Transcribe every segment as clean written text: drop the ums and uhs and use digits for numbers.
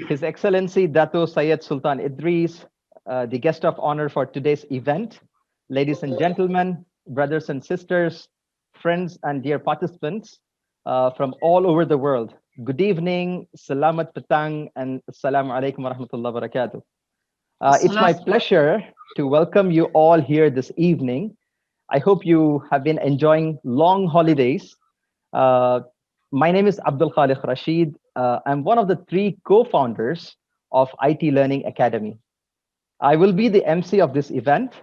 His Excellency Dato Syed Sultan Idris, the guest of honor for today's event. Ladies and gentlemen, brothers and sisters, friends and dear participants from all over the world. Good evening, Salamat Petang, and Assalamu alaikum wa rahmatullahi wa barakatuh. It's my pleasure to welcome you all here this evening. I hope you have been enjoying long holidays. My name is Abdul Rasheed. I'm one of the 3 co-founders of IT Learning Academy. I will be the MC of this event.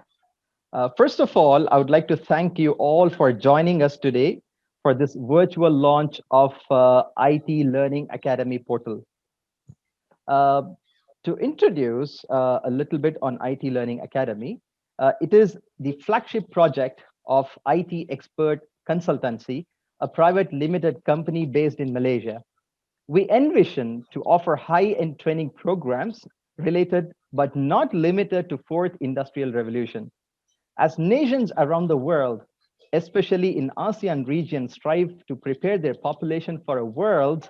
First of all, I would like to thank you all for joining us today for this virtual launch of IT Learning Academy portal. To introduce a little bit on IT Learning Academy, it is the flagship project of IT Expert Consultancy, a private limited company based in Malaysia. We envision to offer high-end training programs related but not limited to 4th Industrial Revolution. As nations around the world, especially in ASEAN region, strive to prepare their population for a world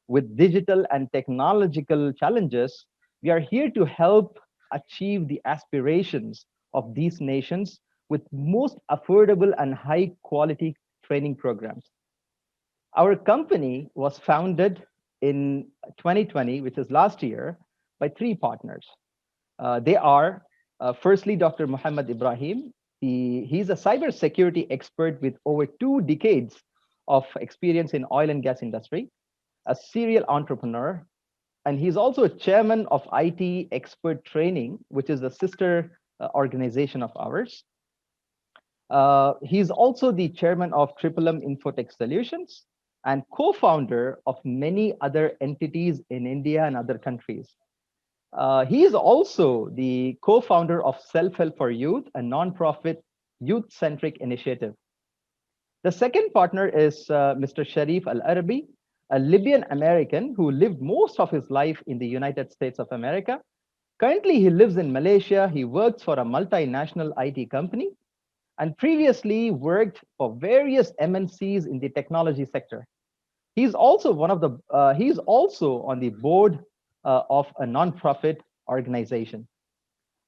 with digital and technological challenges, we are here to help achieve the aspirations of these nations with most affordable and high quality training programs. Our company was founded in 2020, which is last year, by 3 partners. They are, firstly, Dr. Mohamed Ibrahim. He's a cybersecurity expert with over 2 decades of experience in oil and gas industry, a serial entrepreneur, and he's also a chairman of IT Expert Training, which is a sister organization of ours. He's also the chairman of M Infotech Solutions and co-founder of many other entities in India and other countries. He is also the co-founder of Self-Help for Youth, a non-profit youth-centric initiative. The second partner is Mr. Shareef Al-Arbi, a Libyan American who lived most of his life in the United States of America. Currently, he lives in Malaysia. He works for a multinational IT company and previously worked for various MNCs in the technology sector. He's also he's also on the board of a non-profit organization.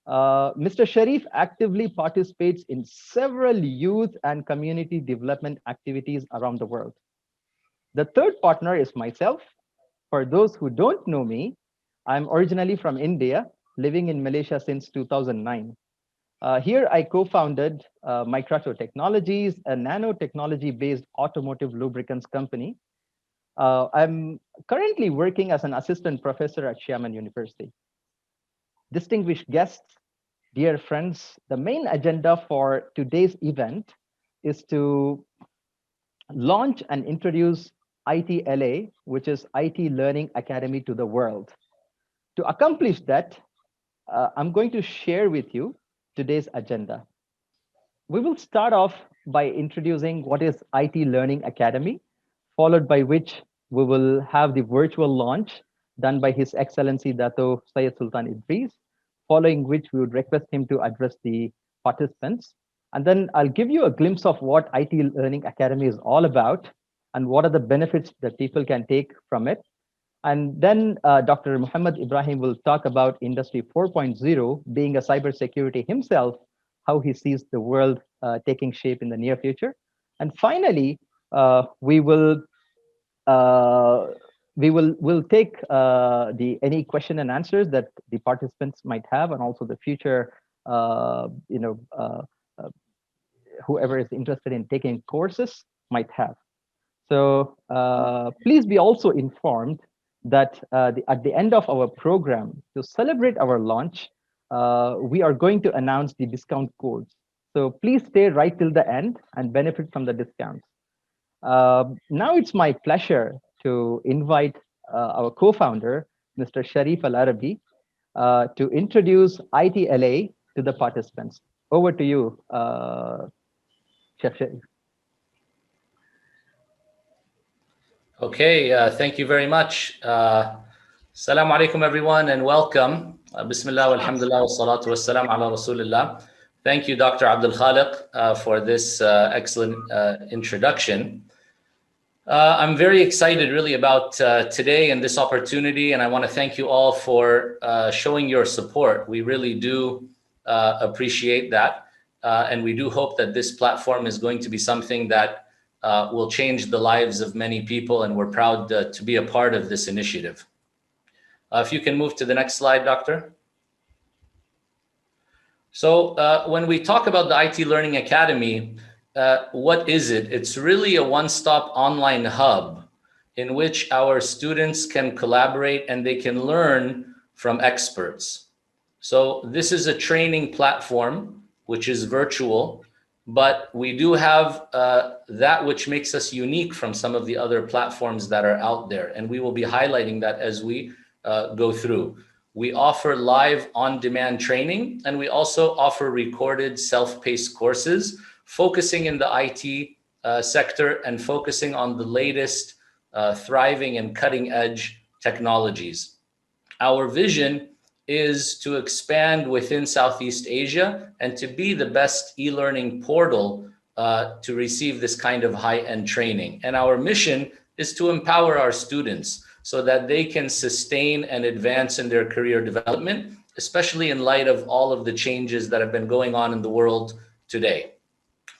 Mr. Shareef actively participates in several youth and community development activities around the world. The third partner is myself. For those who don't know me, I'm originally from India, living in Malaysia since 2009. Here I co-founded Micrato Technologies, a nanotechnology-based automotive lubricants company. I'm currently working as an assistant professor at Xiamen University. Distinguished guests, dear friends, the main agenda for today's event is to launch and introduce ITLA, which is IT Learning Academy, to the world. To accomplish that, I'm going to share with you today's agenda. We will start off by introducing what is IT Learning Academy, followed by which we will have the virtual launch done by His Excellency Dato Syed Sultan Idris, following which we would request him to address the participants. And then I'll give you a glimpse of what IT Learning Academy is all about and what are the benefits that people can take from it. And then Dr. Mohamed Ibrahim will talk about Industry 4.0, being a cybersecurity himself, how he sees the world taking shape in the near future. And finally, we'll take any question and answers that the participants might have, and also the future, whoever is interested in taking courses might have. So please be also informed that at the end of our program, to celebrate our launch, we are going to announce the discount codes. So please stay right till the end and benefit from the discounts. Now it's my pleasure to invite our co-founder, Mr. Shareef Al-Arbi, to introduce ITLA to the participants. Over to you, Chef Shareef. Okay, thank you very much. Assalamu alaikum, everyone, and welcome. Bismillah, alhamdulillah, wa salatu wa salam ala rasulillah. Thank you, Dr. Abdul Khaliq, for this excellent introduction. I'm very excited really about today and this opportunity, and I want to thank you all for showing your support. We really do appreciate that, and we do hope that this platform is going to be something that will change the lives of many people, and we're proud to be a part of this initiative. If you can move to the next slide, Doctor. So when we talk about the IT Learning Academy, what is it? It's really a one-stop online hub in which our students can collaborate and they can learn from experts. So this is a training platform which is virtual, but we do have that which makes us unique from some of the other platforms that are out there, and we will be highlighting that as we go through. We offer live on-demand training, and we also offer recorded self-paced courses focusing in the IT sector and focusing on the latest thriving and cutting edge technologies. Our vision is to expand within Southeast Asia and to be the best e-learning portal to receive this kind of high-end training. And our mission is to empower our students so that they can sustain and advance in their career development, especially in light of all of the changes that have been going on in the world today.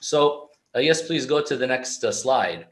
So yes, please go to the next slide.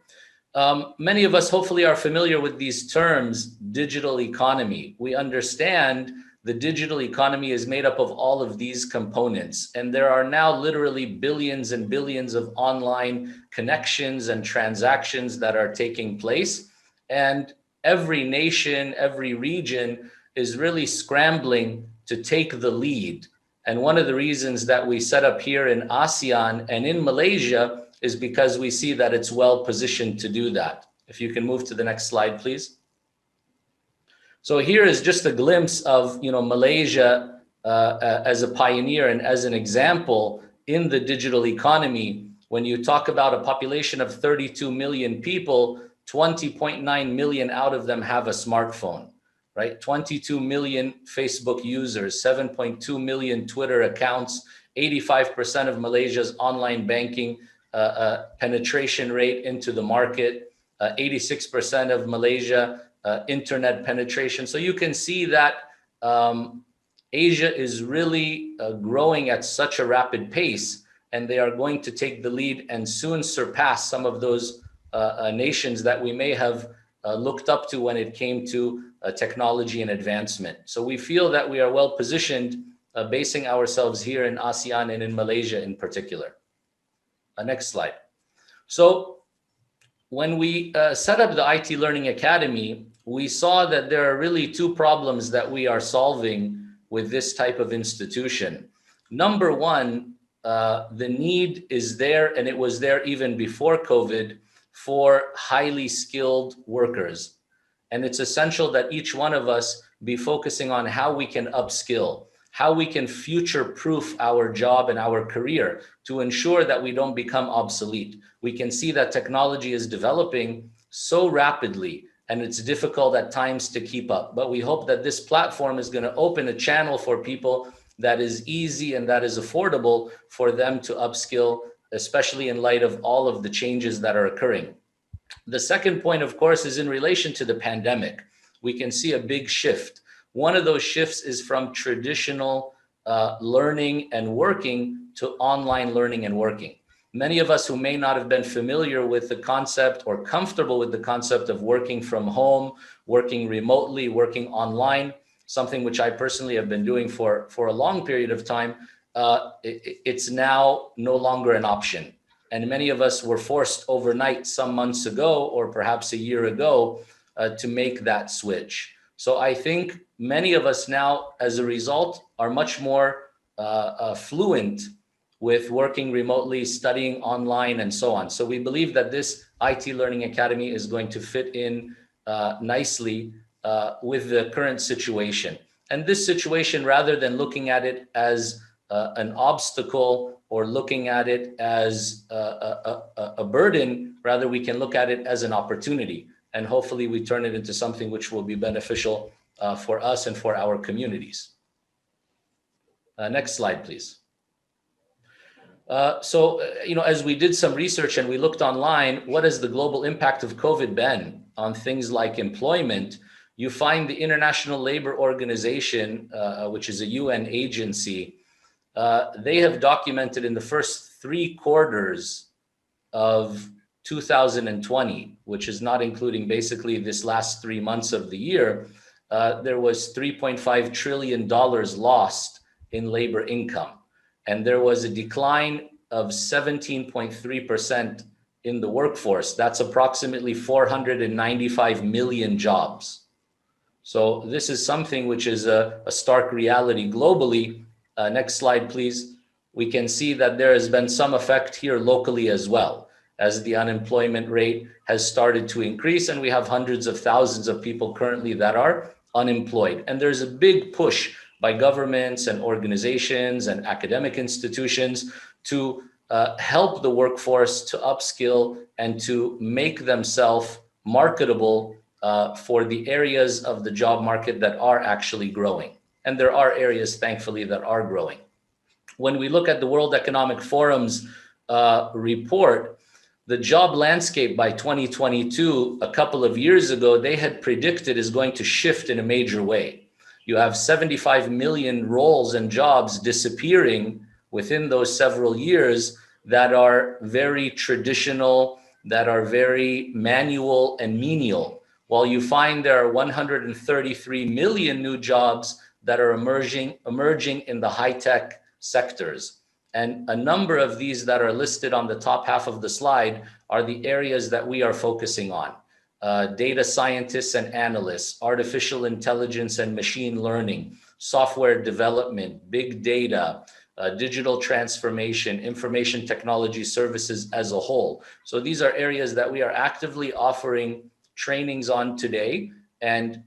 Many of us hopefully are familiar with these terms, digital economy. We understand the digital economy is made up of all of these components, and there are now literally billions and billions of online connections and transactions that are taking place. And every nation, every region is really scrambling to take the lead. And one of the reasons that we set up here in ASEAN and in Malaysia is because we see that it's well positioned to do that. If you can move to the next slide, please. So here is just a glimpse of Malaysia as a pioneer and as an example in the digital economy. When you talk about a population of 32 million people, 20.9 million out of them have a smartphone, right? 22 million Facebook users, 7.2 million Twitter accounts, 85% of Malaysia's online banking penetration rate into the market, 86% of Malaysia internet penetration. So you can see that Asia is really growing at such a rapid pace, and they are going to take the lead and soon surpass some of those nations that we may have looked up to when it came to technology and advancement. So we feel that we are well positioned, basing ourselves here in ASEAN and in Malaysia in particular. Next slide. So when we set up the IT Learning Academy, we saw that there are really two problems that we are solving with this type of institution. Number one, the need is there, and it was there even before COVID, for highly skilled workers. And it's essential that each one of us be focusing on how we can upskill, how we can future-proof our job and our career to ensure that we don't become obsolete. We can see that technology is developing so rapidly, and it's difficult at times to keep up. But we hope that this platform is going to open a channel for people that is easy and that is affordable for them to upskill, especially in light of all of the changes that are occurring. The second point, of course, is in relation to the pandemic. We can see a big shift. One of those shifts is from traditional learning and working to online learning and working. Many of us who may not have been familiar with the concept or comfortable with the concept of working from home, working remotely, working online, something which I personally have been doing for a long period of time, it's now no longer an option. And many of us were forced overnight some months ago, or perhaps a year ago, to make that switch. So I think many of us now, as a result, are much more fluent with working remotely, studying online, and so on. So we believe that this IT Learning Academy is going to fit in nicely with the current situation. And this situation, rather than looking at it as an obstacle or looking at it as a burden, rather we can look at it as an opportunity. And hopefully we turn it into something which will be beneficial for us and for our communities. Next slide, please. As we did some research and we looked online, what has the global impact of COVID been on things like employment? You find the International Labor Organization, which is a UN agency, they have documented in the first 3 quarters of 2020, which is not including basically this last 3 months of the year, there was $3.5 trillion lost in labor income. And there was a decline of 17.3% in the workforce. That's approximately 495 million jobs. So this is something which is a stark reality globally. Next slide, please. We can see that there has been some effect here locally as well, as the unemployment rate has started to increase, and we have hundreds of thousands of people currently that are unemployed. And there's a big push by governments and organizations and academic institutions to help the workforce to upskill and to make themselves marketable for the areas of the job market that are actually growing. And there are areas, thankfully, that are growing. When we look at the World Economic Forum's report, the job landscape by 2022, a couple of years ago, they had predicted is going to shift in a major way. You have 75 million roles and jobs disappearing within those several years that are very traditional, that are very manual and menial, while you find there are 133 million new jobs that are emerging in the high-tech sectors. And a number of these that are listed on the top half of the slide are the areas that we are focusing on. Data scientists and analysts, artificial intelligence and machine learning, software development, big data, digital transformation, information technology services as a whole. So these are areas that we are actively offering trainings on today, and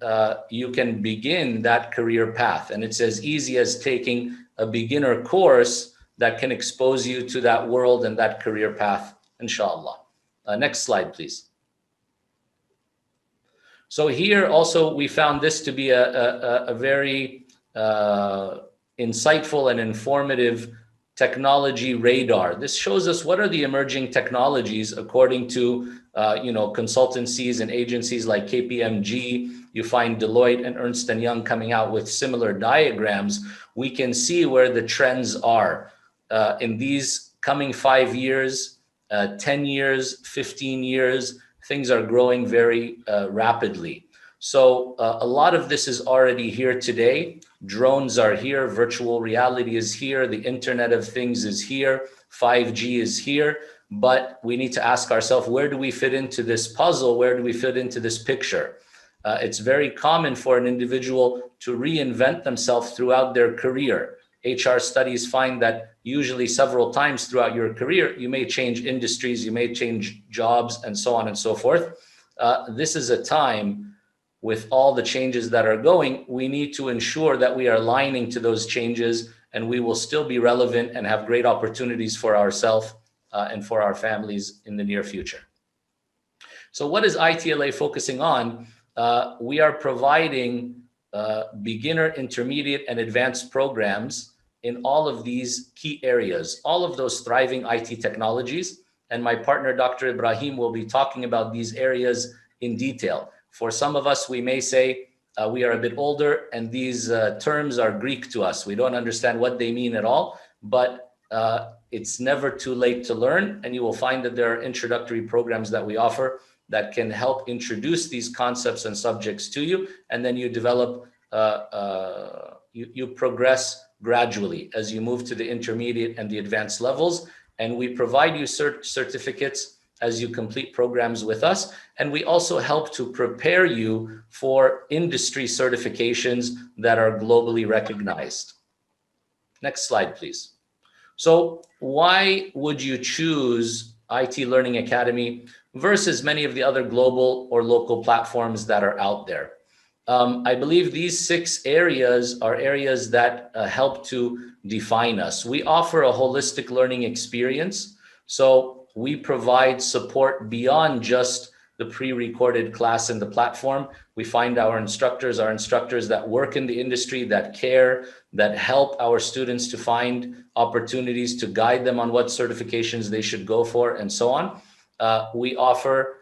you can begin that career path. And it's as easy as taking a beginner course that can expose you to that world and that career path, inshallah. Next slide, please. So here also, we found this to be a very insightful and informative technology radar. This shows us what are the emerging technologies according to consultancies and agencies like KPMG. You find Deloitte and Ernst & Young coming out with similar diagrams. We can see where the trends are in these coming 5 years, 10 years, 15 years. Things are growing very rapidly. So a lot of this is already here today. Drones are here, virtual reality is here, the Internet of Things is here, 5G is here, but we need to ask ourselves, where do we fit into this puzzle? Where do we fit into this picture? It's very common for an individual to reinvent themselves throughout their career. HR studies find that usually several times throughout your career, you may change industries, you may change jobs, and so on and so forth. This is a time with all the changes that are going, we need to ensure that we are aligning to those changes, and we will still be relevant and have great opportunities for ourselves and for our families in the near future. So what is ITLA focusing on? We are providing beginner, intermediate, and advanced programs in all of these key areas, all of those thriving IT technologies. And my partner, Dr. Ibrahim, will be talking about these areas in detail. For some of us, we may say we are a bit older and these terms are Greek to us. We don't understand what they mean at all, but it's never too late to learn. And you will find that there are introductory programs that we offer that can help introduce these concepts and subjects to you. And then you develop, you progress gradually as you move to the intermediate and the advanced levels. And we provide you certificates as you complete programs with us. And we also help to prepare you for industry certifications that are globally recognized. Next slide, please. So why would you choose IT Learning Academy versus many of the other global or local platforms that are out there? I believe these 6 areas are areas that help to define us. We offer a holistic learning experience. So we provide support beyond just the pre-recorded class in the platform. We find our instructors that work in the industry, that care, that help our students to find opportunities, to guide them on what certifications they should go for, and so on. We offer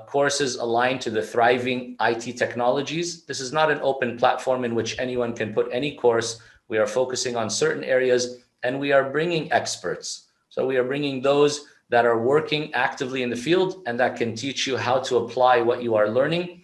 courses aligned to the thriving IT technologies. This is not an open platform in which anyone can put any course. We are focusing on certain areas, and we are bringing experts. So we are bringing those that are working actively in the field and that can teach you how to apply what you are learning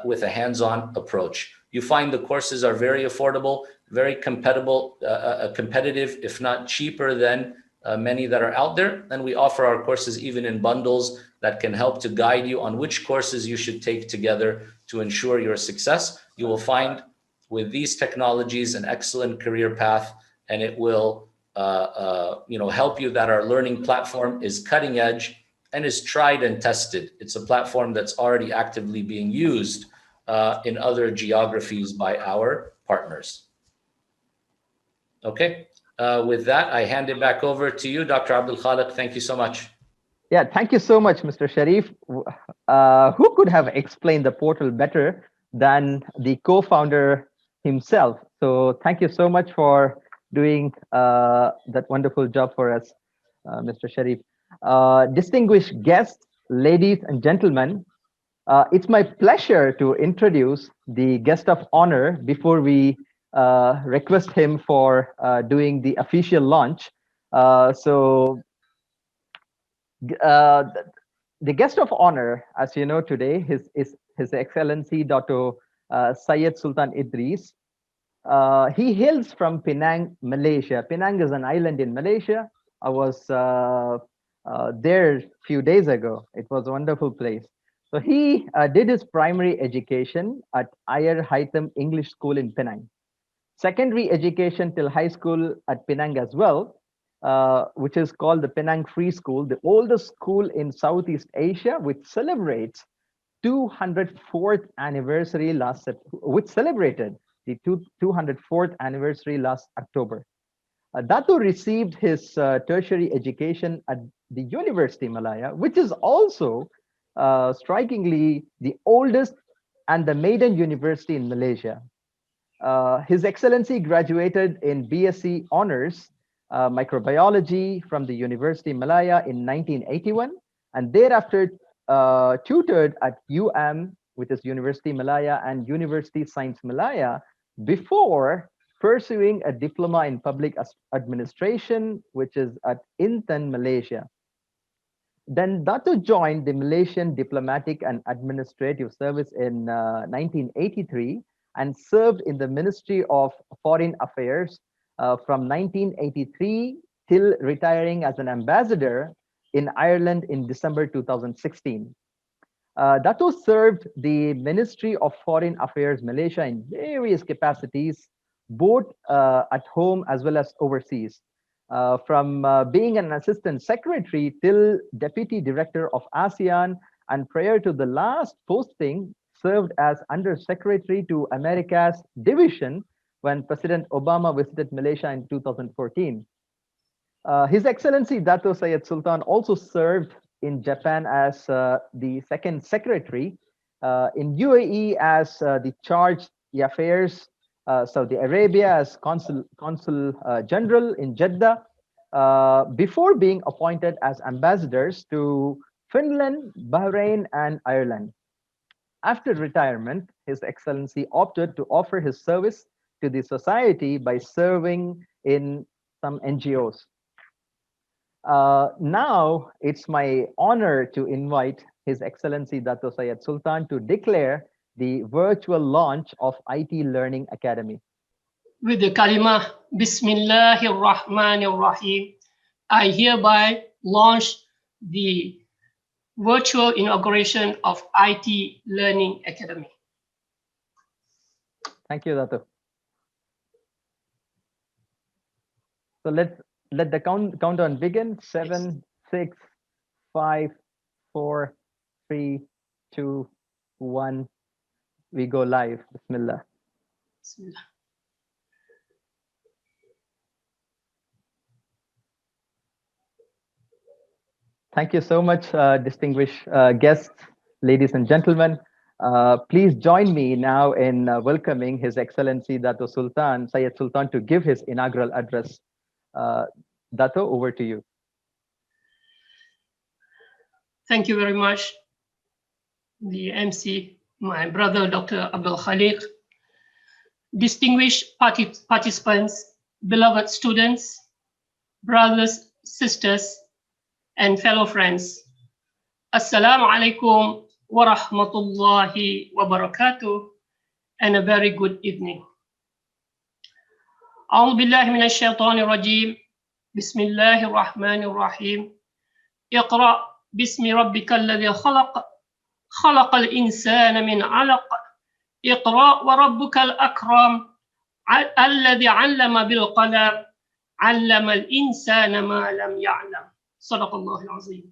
with a hands-on approach. You find the courses are very affordable, very competitive, if not cheaper than many that are out there. And we offer our courses even in bundles that can help to guide you on which courses you should take together to ensure your success. You will find with these technologies an excellent career path, and it will help you that our learning platform is cutting edge and is tried and tested. It's a platform that's already actively being used in other geographies by our partners. Okay, with that, I hand it back over to you, Dr. Abdul Khaliq. Thank you so much. Yeah, thank you so much, Mr. Shareef. Who could have explained the portal better than the co-founder himself? So thank you so much for doing that wonderful job for us, Mr. Shareef. Distinguished guests, ladies and gentlemen, it's my pleasure to introduce the guest of honor before we request him for doing the official launch. So the guest of honor, as you know today, His Excellency Dato Syed Sultan Idris. He hails from Penang, Malaysia. Penang is an island in Malaysia. I was there a few days ago. It was a wonderful place. So he did his primary education at Ayer Haitham English School in Penang. Secondary education till high school at Penang as well, which is called the Penang Free School, the oldest school in Southeast Asia, which celebrates 204th anniversary which celebrated the 204th anniversary last October. Dato received his tertiary education at the University Malaya, which is also strikingly the oldest and the maiden university in Malaysia. His Excellency graduated in BSc Honors Microbiology from the University Malaya in 1981, and thereafter tutored at which is University Malaya, and University Science Malaya, before pursuing a diploma in public administration, which is at Intan, Malaysia. Then Dato joined the Malaysian Diplomatic and Administrative Service in 1983 and served in the Ministry of Foreign Affairs from 1983 till retiring as an ambassador in Ireland in December 2016. Dato served the Ministry of Foreign Affairs Malaysia in various capacities, both at home as well as overseas. From being an assistant secretary till deputy director of ASEAN, and prior to the last posting, served as under secretary to Americas division when President Obama visited Malaysia in 2014. His Excellency Dato Syed Sultan also served in Japan as the second secretary, in UAE as the charge affairs, Saudi Arabia as consul general in Jeddah, before being appointed as ambassadors to Finland, Bahrain, and Ireland. After retirement, His Excellency opted to offer his service to the society by serving in some NGOs. Now it's my honor to invite His Excellency Dato Syed Sultan to declare the virtual launch of IT Learning Academy. With the kalima Bismillahir Rahmanir Rahim, I hereby launch the virtual inauguration of IT Learning Academy. Thank you, Dato. So let the countdown begin. 7, 6, 5, 4, 3, 2, 1. We go live. Bismillah. Bismillah. Thank you so much, distinguished guests, ladies and gentlemen. Please join me now in welcoming His Excellency Dato Sultan, Syed Sultan, to give his inaugural address. Dato, over to you. Thank you very much, the MC, my brother, Dr. Abdul Khaliq, distinguished participants, beloved students, brothers, sisters, and fellow friends. Assalamu alaikum wa rahmatullahi wa barakatuh, and a very good evening. A'udhu billahi minash shaitanir rajim. Bismillahir rahmanir rahim. Iqra bismi rabbikal ladzi khalaq. Khalaqal insana min 'alaq. Iqra wa rabbukal akram. Alladzi 'allama bil qalam. 'Allamal insana ma lam ya'lam. Sadaqallahul azim.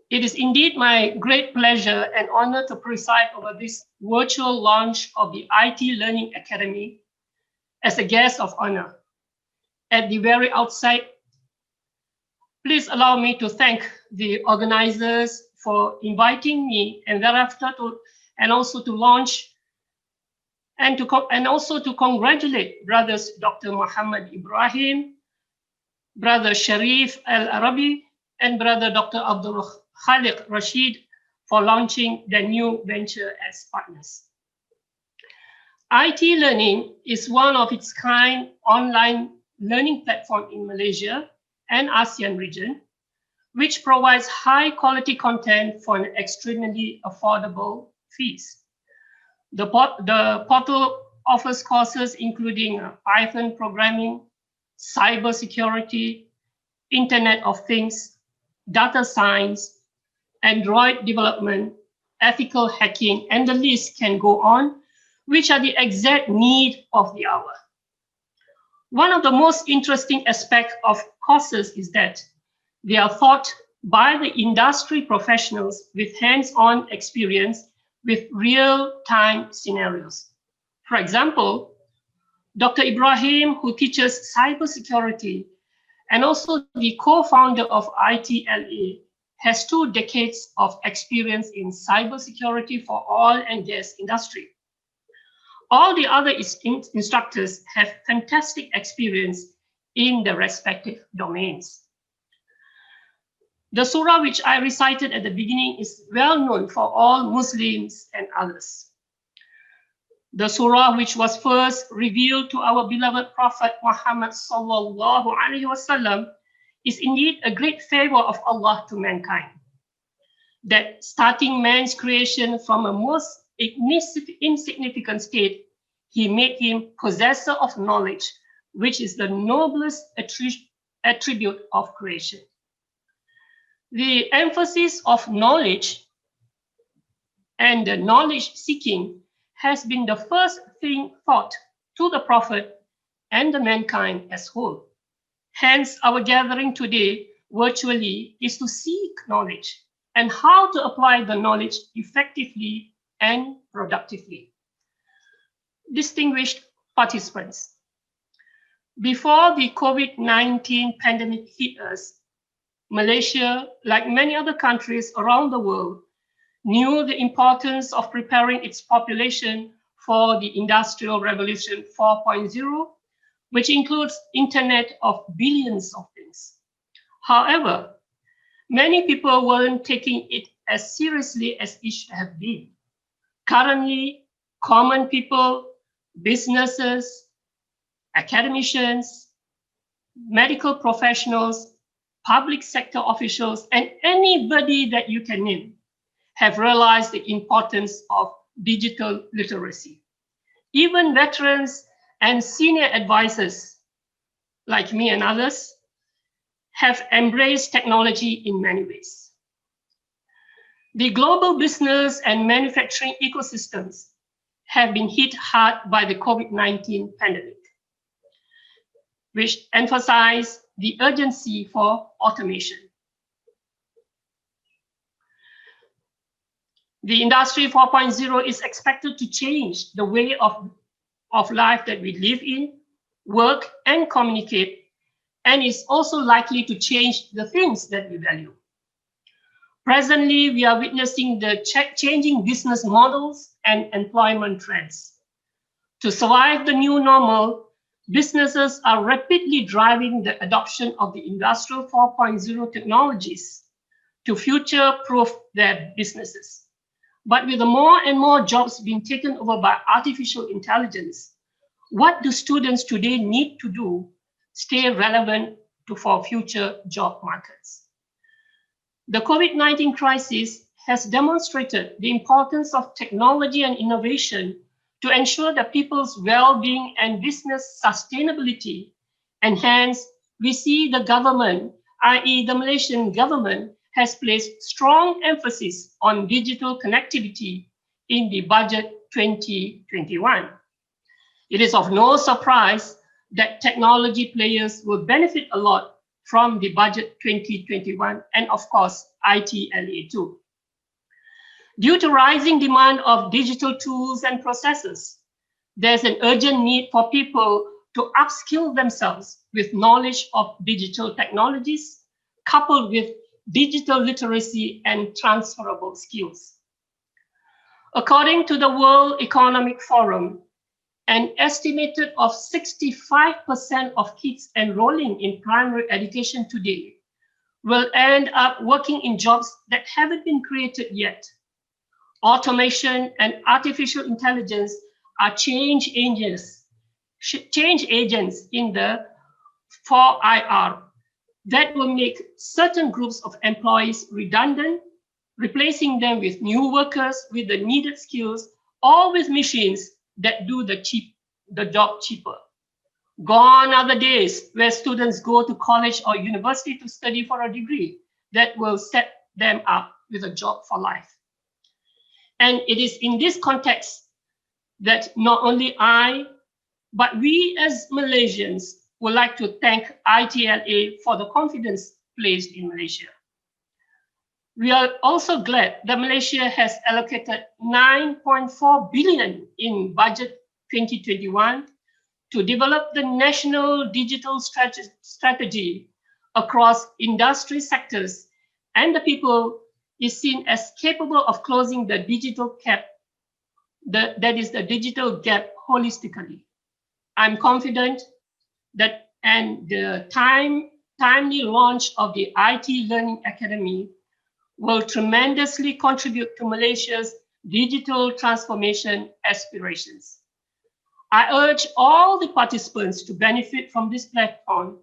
It is indeed my great pleasure and honor to preside over this virtual launch of the IT Learning Academy as a guest of honor. At the very outset, please allow me to thank the organizers for inviting me, and thereafter also to launch and also to congratulate brothers Dr. Mohamed Ibrahim, brother Shareef Arbi, and brother Dr. Abdul Khaliq Rasheed for launching their new venture as partners. IT Learning is one of its kind online learning platform in Malaysia and ASEAN region, which provides high quality content for an extremely affordable fees. The portal offers courses including Python programming, cybersecurity, Internet of Things, data science, Android development, ethical hacking, and the list can go on, which are the exact need of the hour. One of the most interesting aspects of courses is that they are taught by the industry professionals with hands-on experience with real-time scenarios. For example, Dr. Ibrahim, who teaches cybersecurity and also the co-founder of ITLA, has 2 decades of experience in cybersecurity for oil and gas industry. All the other instructors have fantastic experience in the respective domains. The surah which I recited at the beginning is well known for all Muslims and others. The surah which was first revealed to our beloved Prophet Muhammad sallallahu alaihi wasallam is indeed a great favor of Allah to mankind, that starting man's creation from a most insignificant state, he made him possessor of knowledge, which is the noblest attribute of creation. The emphasis of knowledge and the knowledge seeking has been the first thing taught to the Prophet and the mankind as whole. Hence, our gathering today virtually is to seek knowledge and how to apply the knowledge effectively and productively. Distinguished participants, before the COVID-19 pandemic hit us, Malaysia, like many other countries around the world, knew the importance of preparing its population for the Industrial Revolution 4.0, which includes Internet of billions of things. However, many people weren't taking it as seriously as it should have been. Currently, common people, businesses, academicians, medical professionals, public sector officials, and anybody that you can name have realized the importance of digital literacy. Even veterans and senior advisors like me and others have embraced technology in many ways. The global business and manufacturing ecosystems have been hit hard by the COVID-19 pandemic, which emphasize the urgency for automation. The Industry 4.0 is expected to change the way of life that we live in, work, and communicate, and is also likely to change the things that we value. Presently, we are witnessing the changing business models and employment trends. To survive the new normal, businesses are rapidly driving the adoption of the Industrial 4.0 technologies to future-proof their businesses. But with more and more jobs being taken over by artificial intelligence, what do students today need to do stay relevant for future job markets? The COVID-19 crisis has demonstrated the importance of technology and innovation to ensure that people's well-being and business sustainability. And hence, we see the government, i.e. the Malaysian government, has placed strong emphasis on digital connectivity in the budget 2021. It is of no surprise that technology players will benefit a lot from the budget 2021 and of course, ITLA too. Due to rising demand of digital tools and processes, there's an urgent need for people to upskill themselves with knowledge of digital technologies, coupled with digital literacy and transferable skills. According to the World Economic Forum, an estimated of 65% of kids enrolling in primary education today will end up working in jobs that haven't been created yet. Automation and artificial intelligence are change agents in the 4IR that will make certain groups of employees redundant, replacing them with new workers with the needed skills or with machines that do the job cheaper. Gone are the days where students go to college or university to study for a degree that will set them up with a job for life. And it is in this context that not only I, but we as Malaysians would like to thank ITLA for the confidence placed in Malaysia. We are also glad that Malaysia has allocated 9.4 billion in budget 2021 to develop the national digital strategy across industry sectors, and the people is seen as capable of closing the digital gap, that is the digital gap holistically. I'm confident that the timely launch of the IT Learning Academy will tremendously contribute to Malaysia's digital transformation aspirations. I urge all the participants to benefit from this platform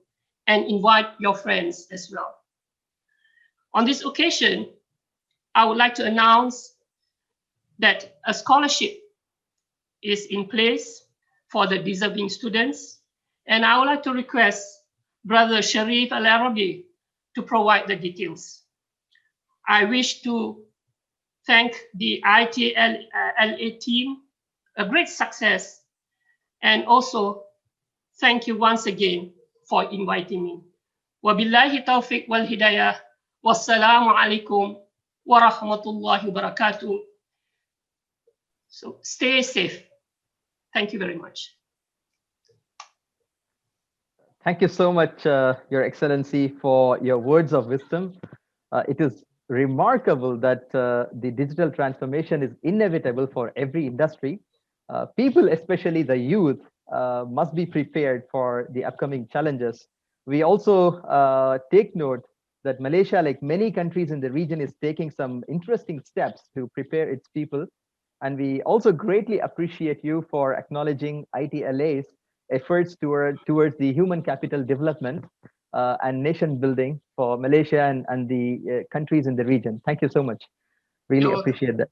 and invite your friends as well. On this occasion, I would like to announce that a scholarship is in place for the deserving students, and I would like to request Brother Shareef Arbi to provide the details. I wish to thank the ITLA team, a great success, and also thank you once again for inviting me. Wabillahi taufiq wal hidayah. Wassalamu alaikum wa rahmatullahi wa barakatuh. So stay safe. Thank you very much. Thank you so much, Your Excellency, for your words of wisdom. It is remarkable that the digital transformation is inevitable for every industry. People, especially the youth, must be prepared for the upcoming challenges. We also take note that Malaysia, like many countries in the region, is taking some interesting steps to prepare its people. And we also greatly appreciate you for acknowledging ITLA's efforts towards the human capital development and nation building for Malaysia and the countries in the region. Thank you so much. Really appreciate that.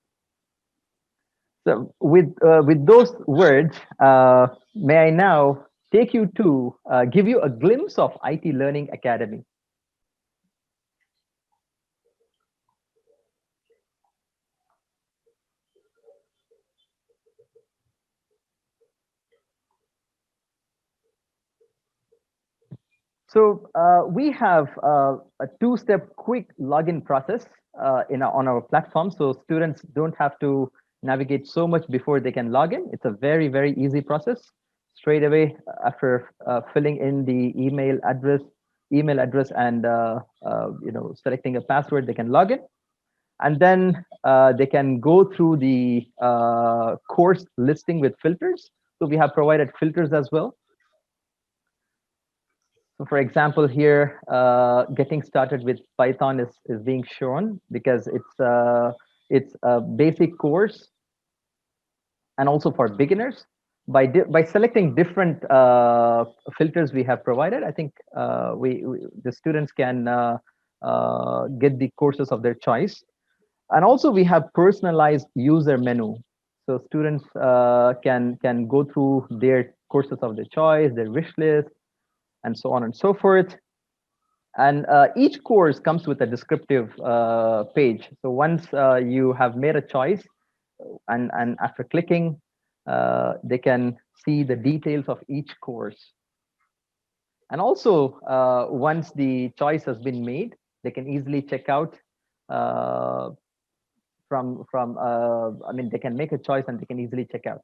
So with those words, may I now take you to give you a glimpse of IT Learning Academy. So we have a two-step quick login process on our platform, so students don't have to navigate so much before they can log in. It's a very, very easy process. Straight away after filling in the email address and selecting a password, they can log in. And then they can go through the course listing with filters. So we have provided filters as well. So for example, here, getting started with Python is being shown because it's a basic course and also for beginners. By selecting different filters we have provided, I think the students can get the courses of their choice. And also we have personalized user menu. So students can go through their courses of their choice, their wish list, and so on and so forth. And each course comes with a descriptive page. So once you have made a choice, and after clicking, they can see the details of each course. And also, once the choice has been made, they can easily check out I mean, they can make a choice and they can easily check out.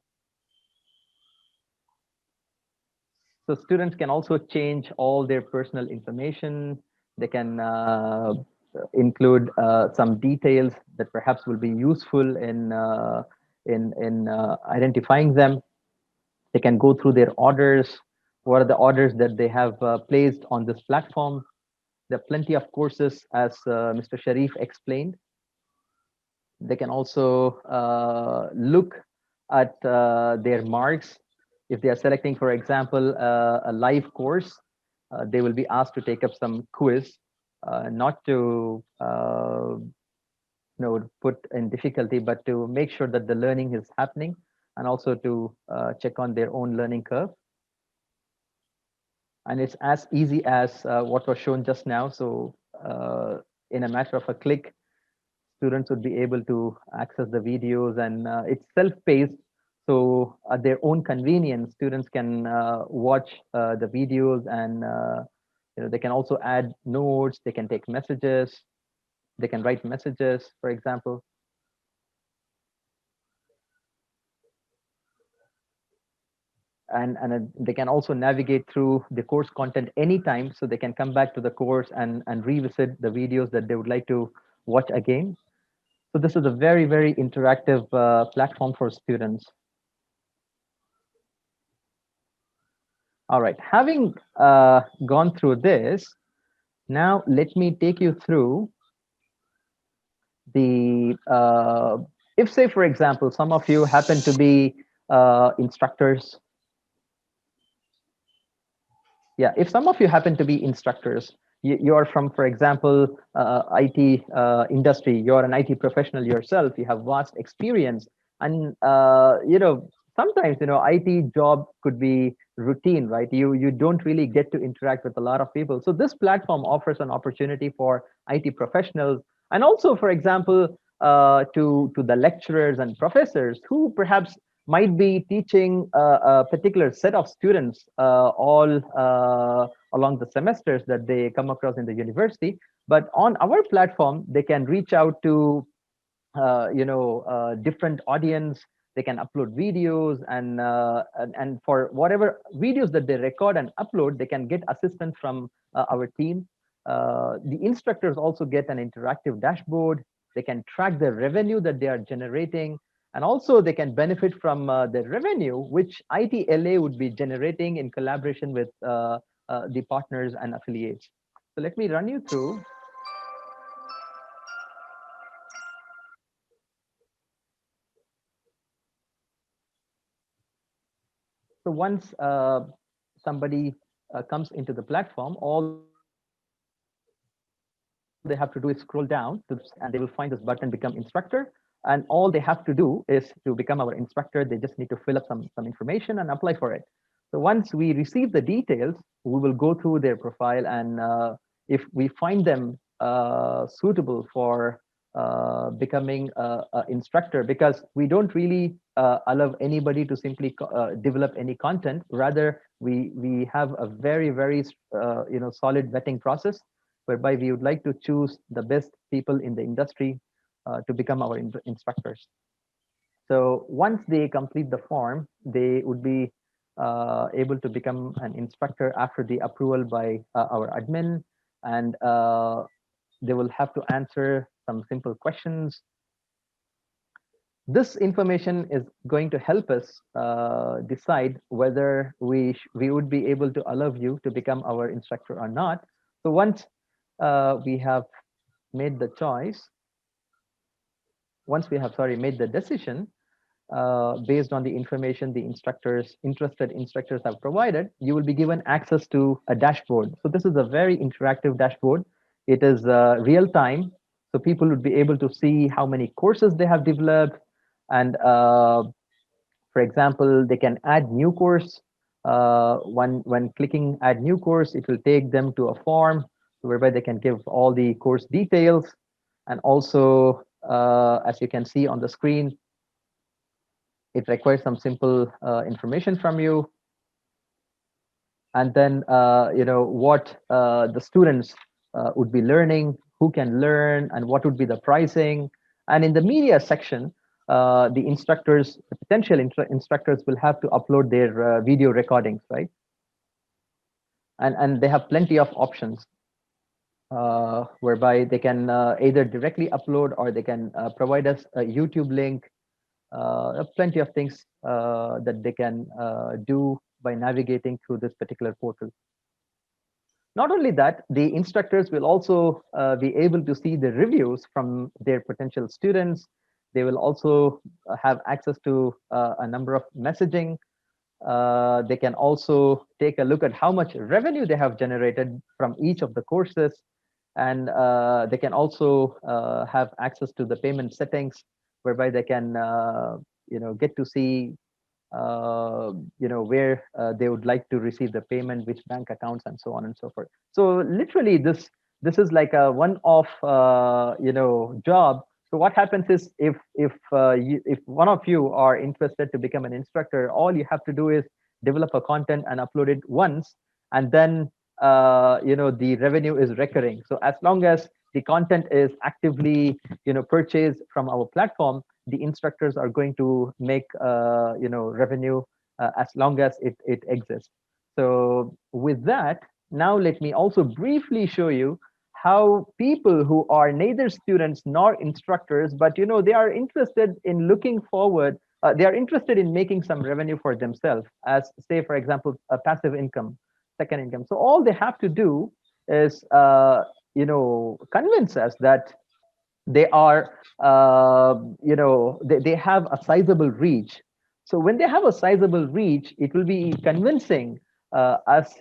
So students can also change all their personal information. They can include some details that perhaps will be useful in identifying them. They can go through their orders. What are the orders that they have placed on this platform? There are plenty of courses, as Mr. Shareef explained. They can also look at their marks. If they are selecting, for example, a live course, they will be asked to take up some quiz, not to put in difficulty, but to make sure that the learning is happening, and also to check on their own learning curve. And it's as easy as what was shown just now. So in a matter of a click, students would be able to access the videos, and it's self-paced. So at their own convenience, students can watch the videos, and they can also add notes. They can take messages. They can write messages, for example. And they can also navigate through the course content anytime, so they can come back to the course and revisit the videos that they would like to watch again. So this is a very, very interactive platform for students. All right, having gone through this, now let me take you through the, if say, for example, some of you happen to be instructors. Yeah, if some of you happen to be instructors, you are from, for example, IT industry, you're an IT professional yourself, you have vast experience, and sometimes IT job could be routine, right? You don't really get to interact with a lot of people. So this platform offers an opportunity for IT professionals, and also, for example, to the lecturers and professors who perhaps might be teaching a particular set of students all along the semesters that they come across in the university. But on our platform, they can reach out to different audience. They can upload videos, and for whatever videos that they record and upload, they can get assistance from our team. The instructors also get an interactive dashboard. They can track the revenue that they are generating, and also they can benefit from the revenue which ITLA would be generating in collaboration with the partners and affiliates. So let me run you through. So once somebody comes into the platform, all they have to do is scroll down to this, and they will find this button, Become Instructor. And all they have to do is to become our instructor. They just need to fill up some information and apply for it. So once we receive the details, we will go through their profile, and if we find them suitable for becoming a instructor, because we don't really allow anybody to simply develop any content. Rather, we have a very, very solid vetting process, whereby we would like to choose the best people in the industry to become our instructors. So once they complete the form, they would be able to become an instructor after the approval by our admin, and they will have to answer some simple questions. This information is going to help us decide whether we would be able to allow you to become our instructor or not. So once we have made the choice, once we have, made the decision, based on the information the interested instructors have provided, you will be given access to a dashboard. So this is a very interactive dashboard. It is real time. So people would be able to see how many courses they have developed. And for example, they can add new course. When clicking add new course, it will take them to a form whereby they can give all the course details. And also, as you can see on the screen, it requires some simple information from you. And then, what the students would be learning, who can learn, and what would be the pricing. And in the media section, the instructors, the potential instructors will have to upload their video recordings, right? And they have plenty of options whereby they can either directly upload or they can provide us a YouTube link. Plenty of things that they can do by navigating through this particular portal. Not only that, the instructors will also be able to see the reviews from their potential students. They will also have access to a number of messaging. They can also take a look at how much revenue they have generated from each of the courses. And they can also have access to the payment settings, whereby they can get to see where they would like to receive the payment, which bank accounts, and so on and so forth. So literally, this is like a one-off job. So what happens is, if one of you are interested to become an instructor, all you have to do is develop a content and upload it once, and then the revenue is recurring. So as long as the content is actively purchased from our platform, the instructors are going to make revenue as long as it exists. So with that, now let me also briefly show you how people who are neither students nor instructors, but they are interested in looking forward, they are interested in making some revenue for themselves, as say, for example, a passive income, second income. So all they have to do is convince us that they are they have a sizable reach. So when they have a sizable reach, it will be convincing us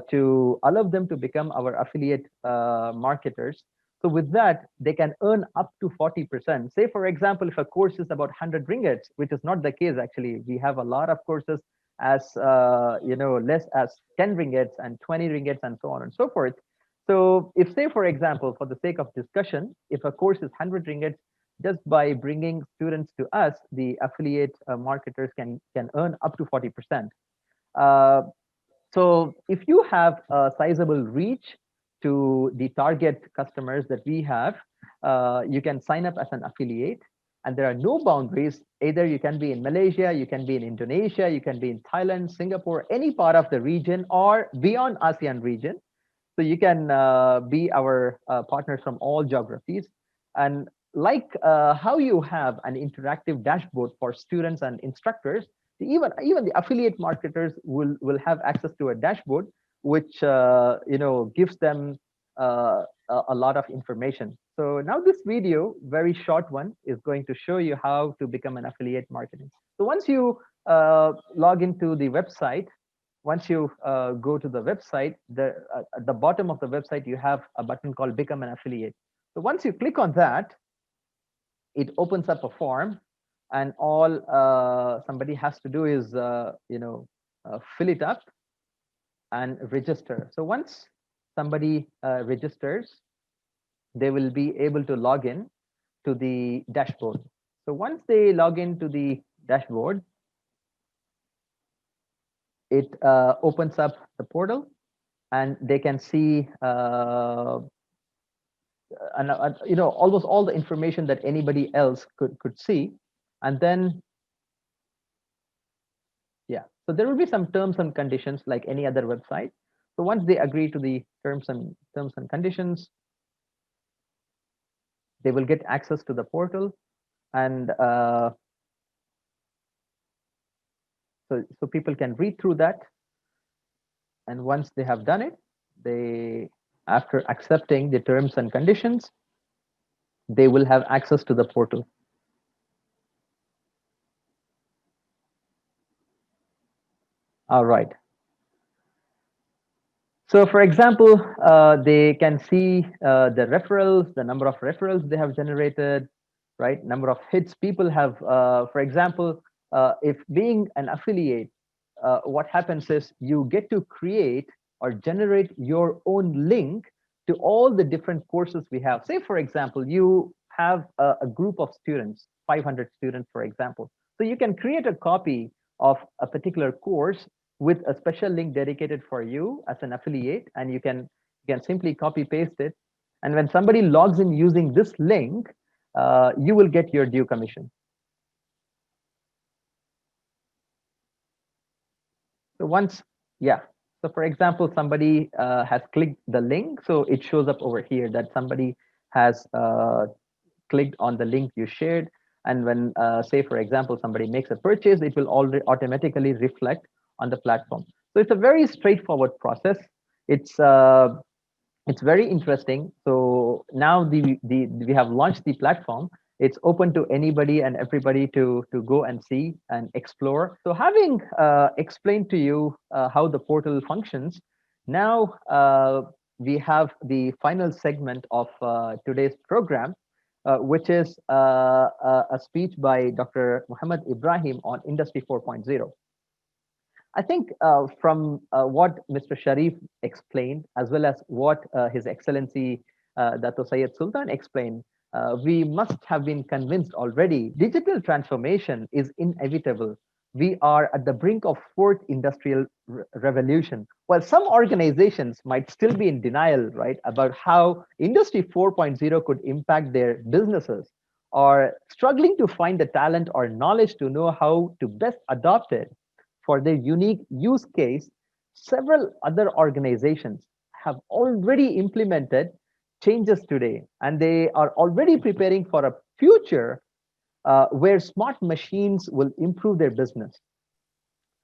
to allow them to become our affiliate marketers. So with that, they can earn up to 40%. Say, for example, if a course is about 100 ringgits, which is not the case actually. We have a lot of courses as less as 10 ringgits and 20 ringgits and so on and so forth. So if, say, for example, for the sake of discussion, if a course is 100 ringgits, just by bringing students to us, the affiliate marketers can earn up to 40%. So if you have a sizable reach to the target customers that we have, you can sign up as an affiliate, and there are no boundaries. Either you can be in Malaysia, you can be in Indonesia, you can be in Thailand, Singapore, any part of the region, or beyond ASEAN region. So you can be our partners from all geographies. And like how you have an interactive dashboard for students and instructors, even the affiliate marketers will have access to a dashboard, which gives them a lot of information. So now this video, very short one, is going to show you how to become an affiliate marketing. So once you log into the website, once you go to the website, at the bottom of the website, you have a button called Become an Affiliate. So once you click on that, it opens up a form, and all somebody has to do is fill it up and register. So once somebody registers, they will be able to log in to the dashboard. So once they log into the dashboard, it opens up the portal, and they can see almost all the information that anybody else could see. And then so there will be some terms and conditions like any other website. So once they agree to the terms and conditions, They will get access to the portal, and so people can read through that. And once they have done it, after accepting the terms and conditions, they will have access to the portal. All right. So for example, they can see the referrals, the number of referrals they have generated, right? Number of hits people have. For example, if being an affiliate, what happens is you get to create or generate your own link to all the different courses we have. Say, for example, you have a group of students, 500 students, for example. So you can create a copy of a particular course with a special link dedicated for you as an affiliate, and you can simply copy paste it. And when somebody logs in using this link, you will get your due commission. So so for example, somebody has clicked the link, so it shows up over here that somebody has clicked on the link you shared. And when, say, for example, somebody makes a purchase, it will already automatically reflect on the platform. So it's a very straightforward process. It's very interesting. So now we have launched the platform. It's open to anybody and everybody to go and see and explore. So having explained to you how the portal functions, now we have the final segment of today's program, which is a speech by Dr. Mohamed Ibrahim on Industry 4.0. I think from what Mr. Shareef explained, as well as what His Excellency Dato Syed Sultan explained, we must have been convinced already digital transformation is inevitable. We are at the brink of fourth industrial revolution. While some organizations might still be in denial, right, about how Industry 4.0 could impact their businesses, or struggling to find the talent or knowledge to know how to best adopt it for their unique use case, several other organizations have already implemented changes today, and they are already preparing for a future where smart machines will improve their business.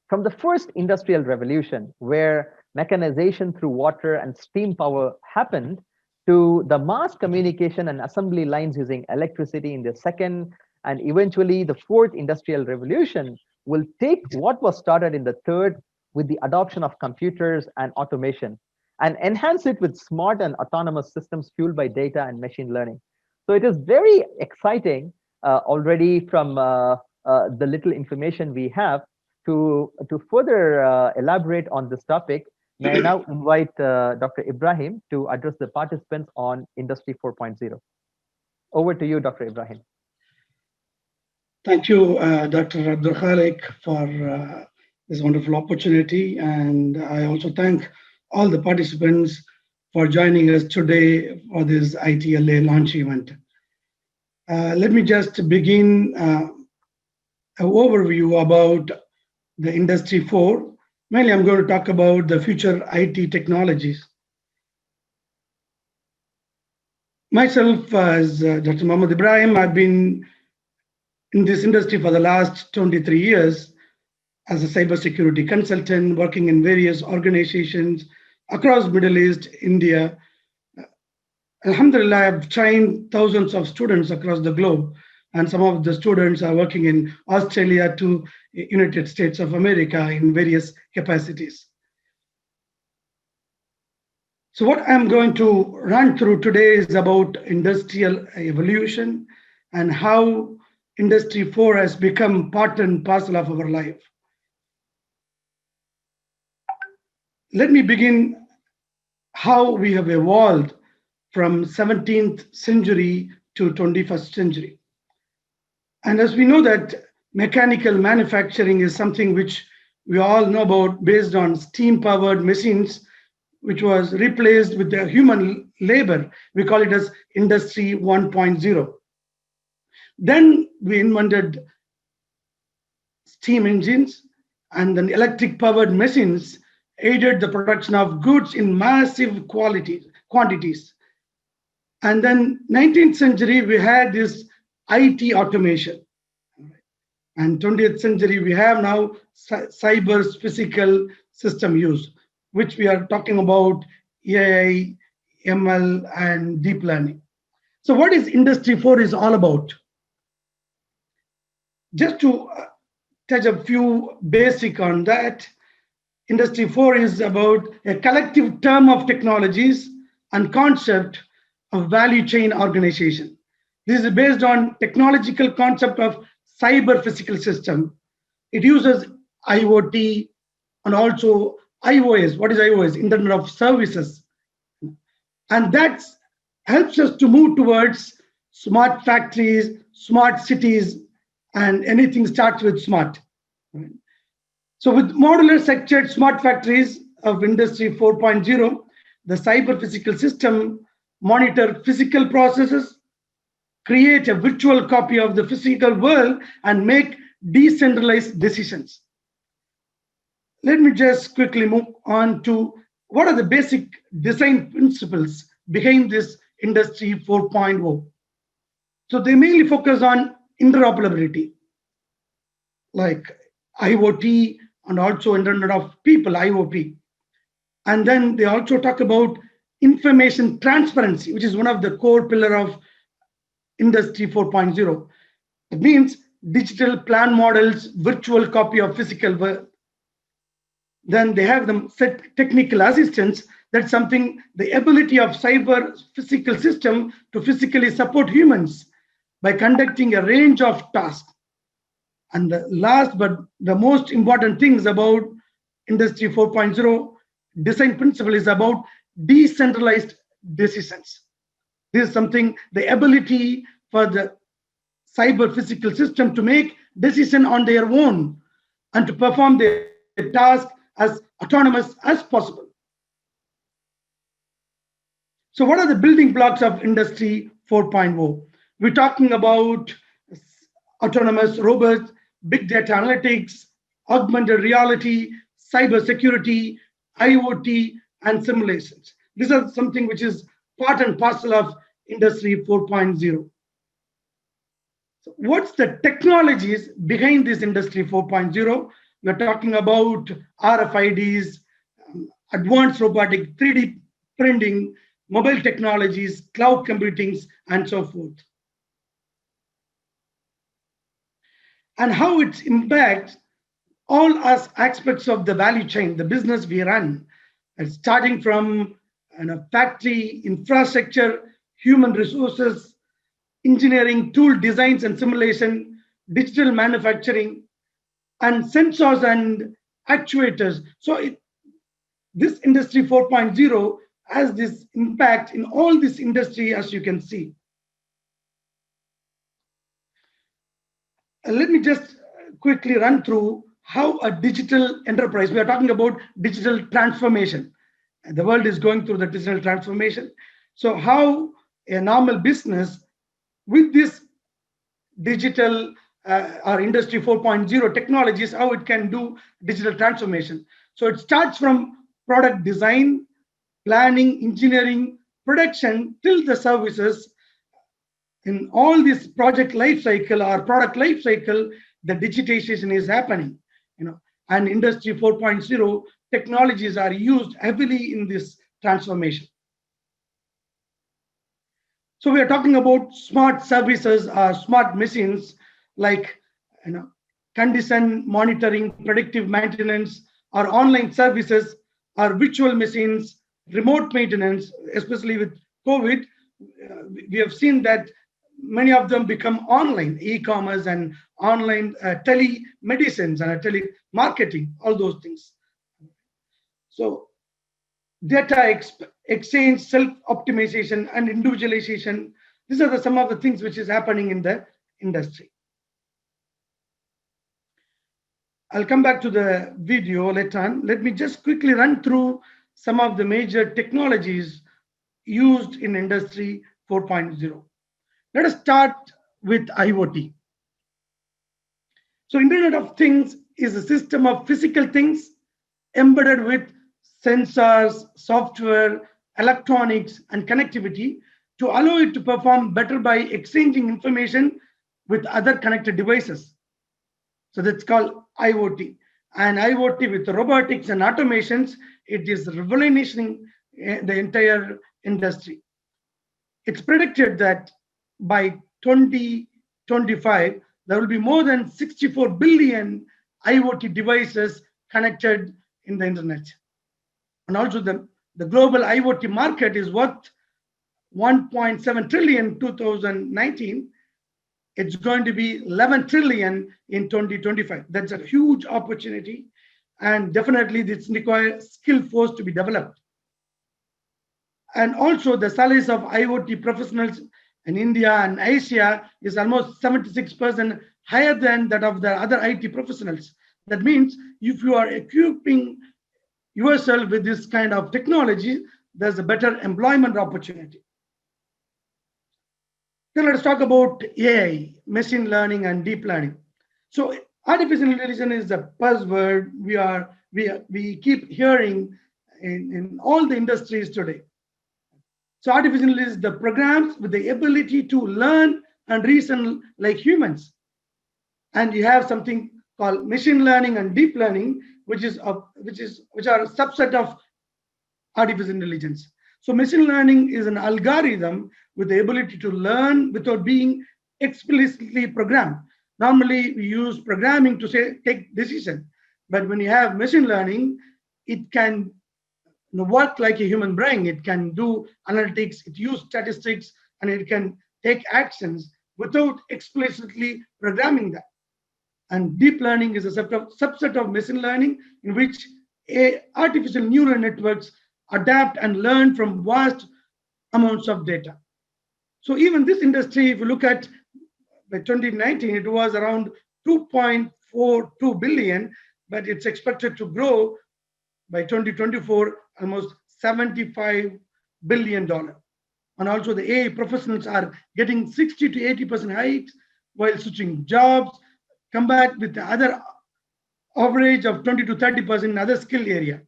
From the first industrial revolution, where mechanization through water and steam power happened, to the mass communication and assembly lines using electricity in the second, and eventually the fourth industrial revolution will take what was started in the third with the adoption of computers and automation, and enhance it with smart and autonomous systems fueled by data and machine learning. So it is very exciting already from the little information we have. To further elaborate on this topic, may I now invite Dr. Ibrahim to address the participants on Industry 4.0. Over to you, Dr. Ibrahim. Thank you, Dr. Abdul Khaliq, for this wonderful opportunity. And I also thank all the participants for joining us today for this ITLA launch event. Let me just begin an overview about the Industry 4. Mainly, I'm going to talk about the future IT technologies. Myself, as Dr. Mohamed Ibrahim, I've been in this industry for the last 23 years as a cybersecurity consultant, working in various organizations across Middle East, India. Alhamdulillah, I've trained thousands of students across the globe, and some of the students are working in Australia to United States of America in various capacities. So what I'm going to run through today is about industrial evolution and how Industry 4 has become part and parcel of our life. Let me begin how we have evolved from 17th century to 21st century. And as we know that mechanical manufacturing is something which we all know about, based on steam-powered machines, which was replaced with the human labor. We call it as Industry 1.0. Then we invented steam engines, and then electric-powered machines aided the production of goods in massive quantities. And then 19th century, we had this IT automation. And 20th century, we have now cyber physical system use, which we are talking about AI, ML, and deep learning. So what is Industry 4 is all about? Just to touch a few basic on that, Industry 4 is about a collective term of technologies and concept of value chain organization. This is based on technological concept of cyber physical system. It uses IoT and also iOS. What is iOS? Internet of Services. And that helps us to move towards smart factories, smart cities, and anything starts with smart. So with modular structured smart factories of Industry 4.0, the cyber physical system monitor physical processes, create a virtual copy of the physical world, and make decentralized decisions. Let me just quickly move on to what are the basic design principles behind this Industry 4.0. So they mainly focus on interoperability, like IoT and also Internet of People, IoP. And then they also talk about information transparency, which is one of the core pillar of Industry 4.0. It means digital plan models, virtual copy of physical world. Then they have them set technical assistance. That's something, the ability of cyber physical system to physically support humans by conducting a range of tasks. And the last but the most important things about Industry 4.0 design principle is about decentralized decisions. This is something, the ability for the cyber physical system to make decision on their own and to perform their task as autonomous as possible. So what are the building blocks of Industry 4.0? We're talking about autonomous robots, big data analytics, augmented reality, cyber security, IoT, and simulations. These are something which is part and parcel of Industry 4.0. So what's the technologies behind this Industry 4.0? We're talking about RFIDs, advanced robotic 3D printing, mobile technologies, cloud computing, and so forth. And how it impacts all aspects of the value chain, the business we run, starting from factory, infrastructure, human resources, engineering, tool designs and simulation, digital manufacturing, and sensors and actuators. So this Industry 4.0 has this impact in all this industry, as you can see. Let me just quickly run through how a digital enterprise, we are talking about digital transformation. The world is going through the digital transformation. So how a normal business with this digital or Industry 4.0 technologies, how it can do digital transformation. So it starts from product design, planning, engineering, production, till the services. In all this project life cycle or product life cycle, the digitization is happening, and Industry 4.0 technologies are used heavily in this transformation. So we are talking about smart services or smart machines like condition monitoring, predictive maintenance, or online services, or virtual machines, remote maintenance. Especially with COVID, we have seen that many of them become online, e-commerce and online telemedicines and telemarketing, all those things. So data exchange, self-optimization, and individualization. These are some of the things which is happening in the industry. I'll come back to the video later on. Let me just quickly run through some of the major technologies used in Industry 4.0. Let us start with IoT. So Internet of Things is a system of physical things embedded with sensors, software, electronics, and connectivity to allow it to perform better by exchanging information with other connected devices. So that's called IoT. And IoT with robotics and automations, it is revolutionizing the entire industry. It's predicted that by 2025, there will be more than 64 billion IoT devices connected in the internet. And also the global IoT market is worth 1.7 trillion in 2019. It's going to be 11 trillion in 2025. That's a huge opportunity. And definitely this requires skilled force to be developed. And also the salaries of IoT professionals in India and Asia is almost 76% higher than that of the other IT professionals. That means if you are equipping yourself with this kind of technology, there's a better employment opportunity. Then let's talk about AI, machine learning and deep learning. So artificial intelligence is a buzzword we keep hearing in all the industries today. So artificial intelligence is the programs with the ability to learn and reason like humans. And you have something called machine learning and deep learning, which are a subset of artificial intelligence. So machine learning is an algorithm with the ability to learn without being explicitly programmed. Normally, we use programming to take decision, but when you have machine learning, it can work like a human brain. It can do analytics, it uses statistics, and it can take actions without explicitly programming that. And deep learning is a subset of machine learning in which artificial neural networks adapt and learn from vast amounts of data. So even this industry, if you look at by 2019, it was around 2.42 billion, but it's expected to grow by 2024 almost $75 billion. And also the AI professionals are getting 60 to 80% hikes while switching jobs, compared with the other average of 20 to 30% in other skill area.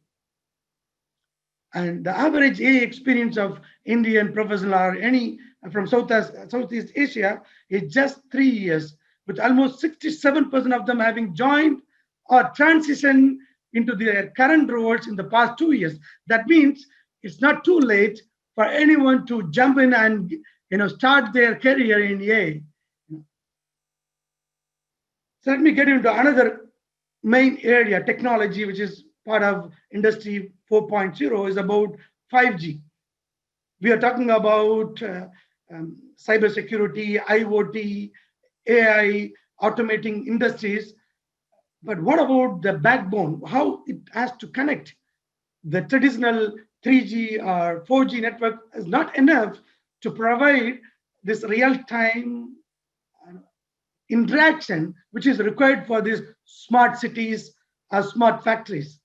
And the average AI experience of Indian professional or any from Southeast Asia is just 3 years, with almost 67% of them having joined or transitioned into their current roles in the past 2 years. That means it's not too late for anyone to jump in and start their career in AI. So let me get into another main area, technology, which is part of Industry 4.0, is about 5G. We are talking about cybersecurity, IoT, AI, automating industries. But what about the backbone? How it has to connect? The traditional 3G or 4G network is not enough to provide this real-time interaction which is required for these smart cities or smart factories,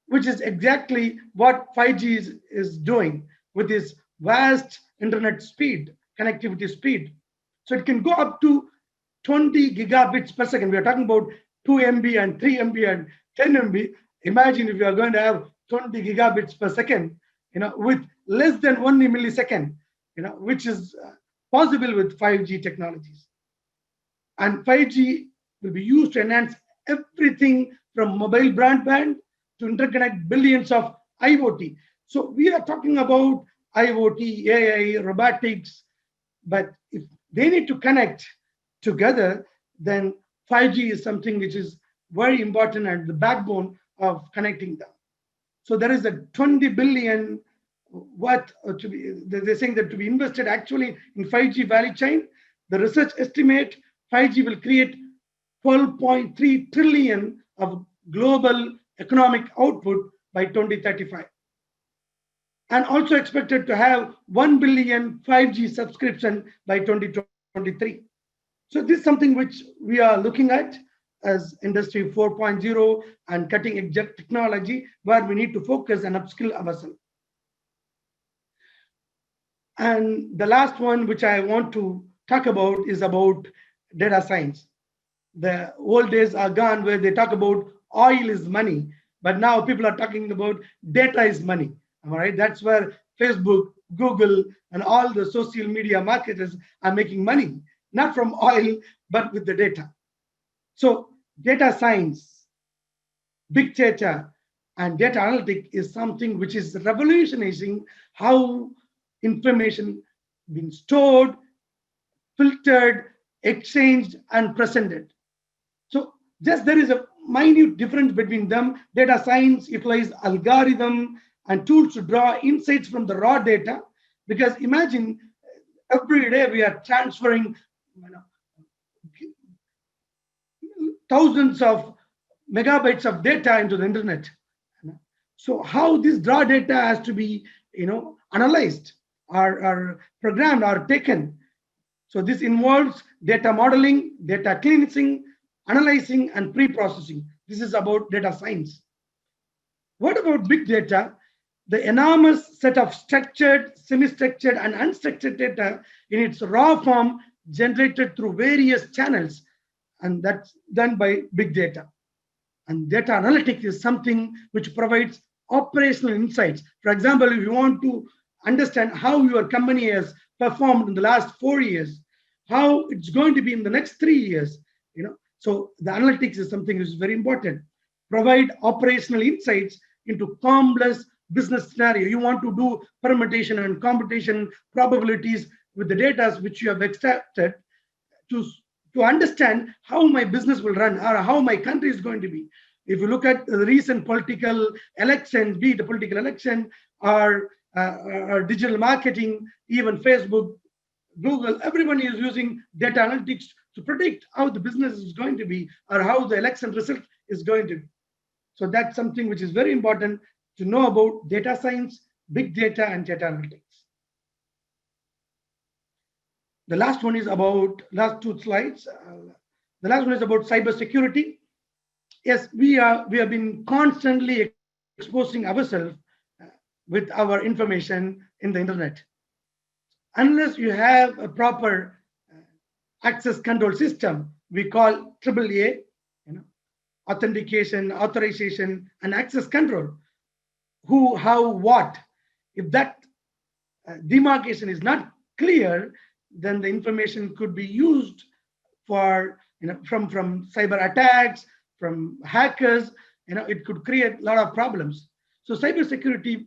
which is exactly what 5G is doing with this vast internet speed, connectivity speed. So it can go up to 20 gigabits per second. We are talking about 2 MB and 3 MB and 10 MB. Imagine if you are going to have 20 gigabits per second, with less than 1 millisecond, which is possible with 5G technologies. And 5G will be used to enhance everything from mobile broadband to interconnect billions of IoT. So we are talking about IoT, AI, robotics, but if they need to connect together, then 5G is something which is very important and the backbone of connecting them. So there is a 20 billion they're saying that to be invested actually in 5G value chain. The research estimate 5G will create 12.3 trillion of global economic output by 2035. And also expected to have 1 billion 5G subscription by 2023. So this is something which we are looking at as Industry 4.0 and cutting edge technology, where we need to focus and upskill ourselves. And the last one which I want to talk about is about data science. The old days are gone where they talk about oil is money, but now people are talking about data is money. All right, that's where Facebook, Google and all the social media marketers are making money, not from oil, but with the data. So data science, big data, and data analytics is something which is revolutionizing how information being stored, filtered, exchanged, and presented. So just there is a minute difference between them. Data science utilizes algorithm and tools to draw insights from the raw data. Because imagine every day we are transferring, thousands of megabytes of data into the internet. So how this raw data has to be, analyzed or programmed or taken. So this involves data modeling, data cleansing, analyzing, and pre-processing. This is about data science. What about big data? The enormous set of structured, semi-structured, and unstructured data in its raw form generated through various channels, and that's done by big data. And data analytics is something which provides operational insights. For example, if you want to understand how your company has performed in the last 4 years, how it's going to be in the next 3 years, so the analytics is something which is very important. Provide operational insights into complex business scenario. You want to do permutation and computation probabilities with the data which you have extracted to understand how my business will run or how my country is going to be. If you look at the recent political elections, be it a political election or digital marketing, even Facebook, Google, everyone is using data analytics to predict how the business is going to be or how the election result is going to be. So that's something which is very important to know about data science, big data, and data analytics. The last one is about, last two slides. The last one is about cybersecurity. Yes, we have been constantly exposing ourselves with our information in the internet. Unless you have a proper access control system, we call AAA, authentication, authorization, and access control. Who, how, what. If that demarcation is not clear, then the information could be used for, from cyber attacks, from hackers, it could create a lot of problems. So cybersecurity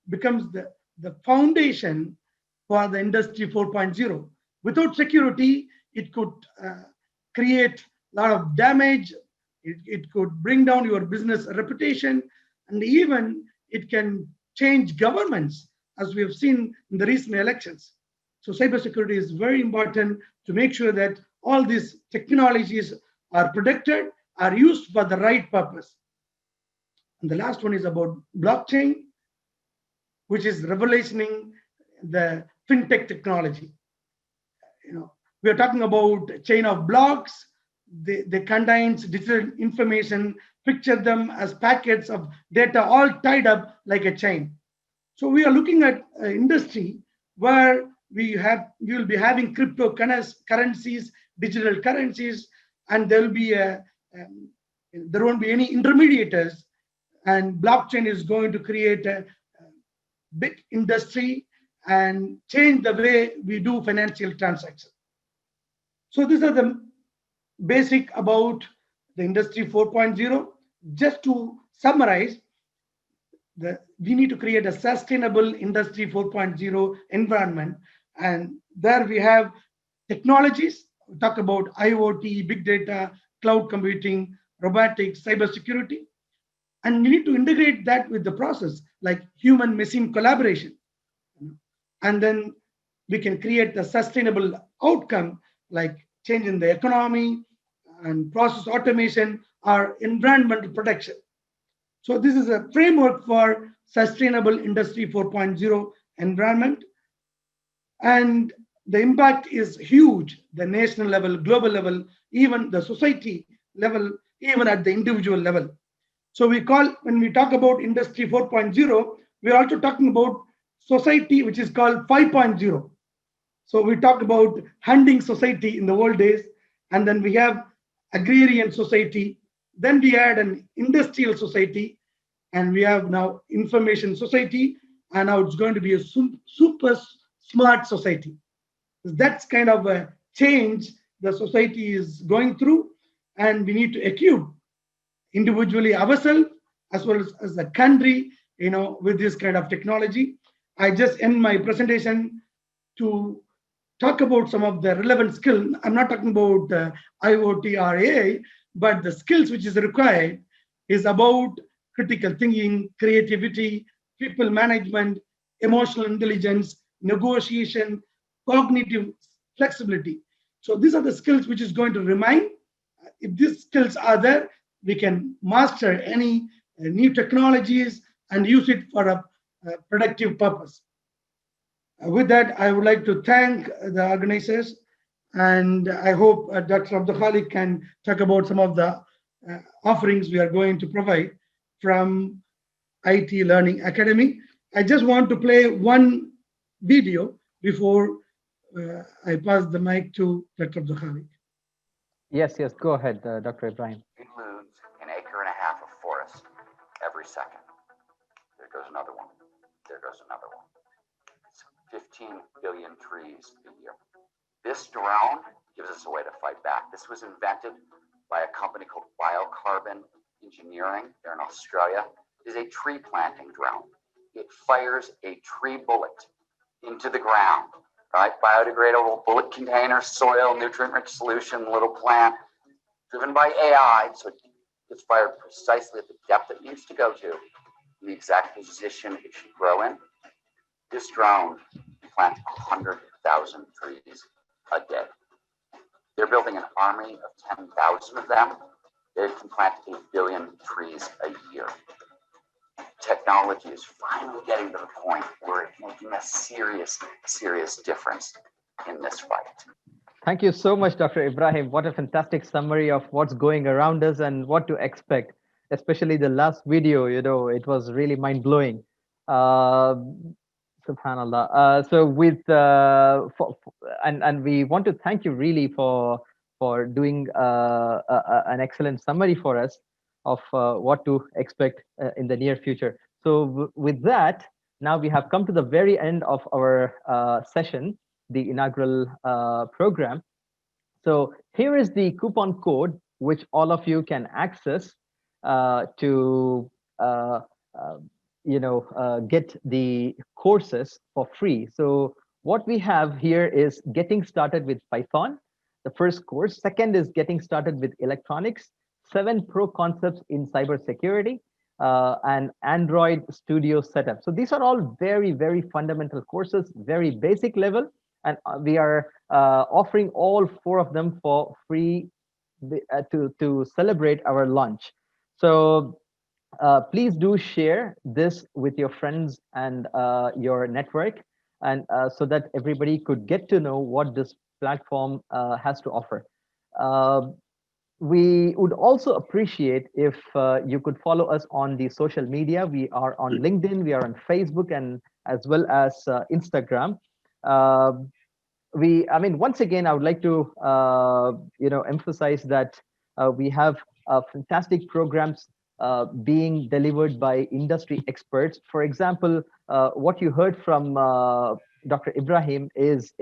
becomes the foundation for the industry 4.0. Without security, it could create a lot of damage. It could bring down your business reputation, and even it can change governments, as we have seen in the recent elections. So cybersecurity is very important to make sure that all these technologies are protected, are used for the right purpose. And the last one is about blockchain, which is revolutionizing the fintech technology. We are talking about chain of blocks. They contains digital information. Picture them as packets of data all tied up like a chain. So we are looking at an industry where we will be having cryptocurrencies, digital currencies, and there won't be any intermediators. And blockchain is going to create a big industry and change the way we do financial transactions. So these are the basic about the industry 4.0. Just to summarize, we need to create a sustainable industry 4.0 environment, and there we have technologies. We talk about IoT, big data, cloud computing, robotics, cybersecurity, and we need to integrate that with the process like human machine collaboration, and then we can create a sustainable outcome like change in the economy and process automation or environmental protection. So this is a framework for sustainable industry 4.0 environment, and the impact is huge, the national level, global level, even the society level, even at the individual level. So when we talk about industry 4.0, we're also talking about society, which is called 5.0. So we talked about hunting society in the old days, and then we have agrarian society, then we had an industrial society, and we have now information society, and now it's going to be a super smart society. That's kind of a change the society is going through, and we need to equip individually ourselves as well as the country, with this kind of technology. I just end my presentation to talk about some of the relevant skills. I'm not talking about IoT or AI, but the skills which is required is about critical thinking, creativity, people management, emotional intelligence, negotiation, cognitive flexibility. So these are the skills which is going to remain. If these skills are there, we can master any new technologies and use it for a productive purpose. With that, I would like to thank the organizers, and I hope Dr. Abdul Khaliq can talk about some of the offerings we are going to provide from IT Learning Academy. I just want to play one video before I pass the mic to Dr. Abdul Khaliq. Yes, go ahead, Dr. Ibrahim. We lose an acre and a half of forest every second. There goes another one. There goes another one. It's 15 billion trees a year. This drone gives us a way to fight back. This was invented by a company called Biocarbon Engineering there in Australia. It is a tree planting drone. It fires a tree bullet into the ground, right? Biodegradable bullet container, soil, nutrient-rich solution, little plant, driven by AI. So it gets fired precisely at the depth it needs to go to, in the exact position it should grow in. This drone plants 100,000 trees a day. They're building an army of 10,000 of them. They can plant 1 billion trees a year. Technology is finally getting to the point where it's making a serious, serious difference in this fight. Thank you so much, Dr. Ibrahim. What a fantastic summary of what's going around us and what to expect, especially the last video, it was really mind-blowing. Subhanallah. So and we want to thank you really for doing an excellent summary for us of what to expect in the near future. So with that, now we have come to the very end of our session, the inaugural program. So here is the coupon code which all of you can access to get the courses for free. So what we have here is getting started with Python, the first course. Second is getting started with electronics, 7 pro concepts in cybersecurity, and Android Studio setup. So these are all very, very fundamental courses, very basic level, and we are offering all 4 of them for free to celebrate our launch. So please do share this with your friends and your network, and so that everybody could get to know what this platform has to offer. We would also appreciate if you could follow us on the social media. We are on LinkedIn, we are on Facebook, and as well as Instagram. Once again, I would like to emphasize that we have fantastic programs being delivered by industry experts. For example, what you heard from Dr. Ibrahim is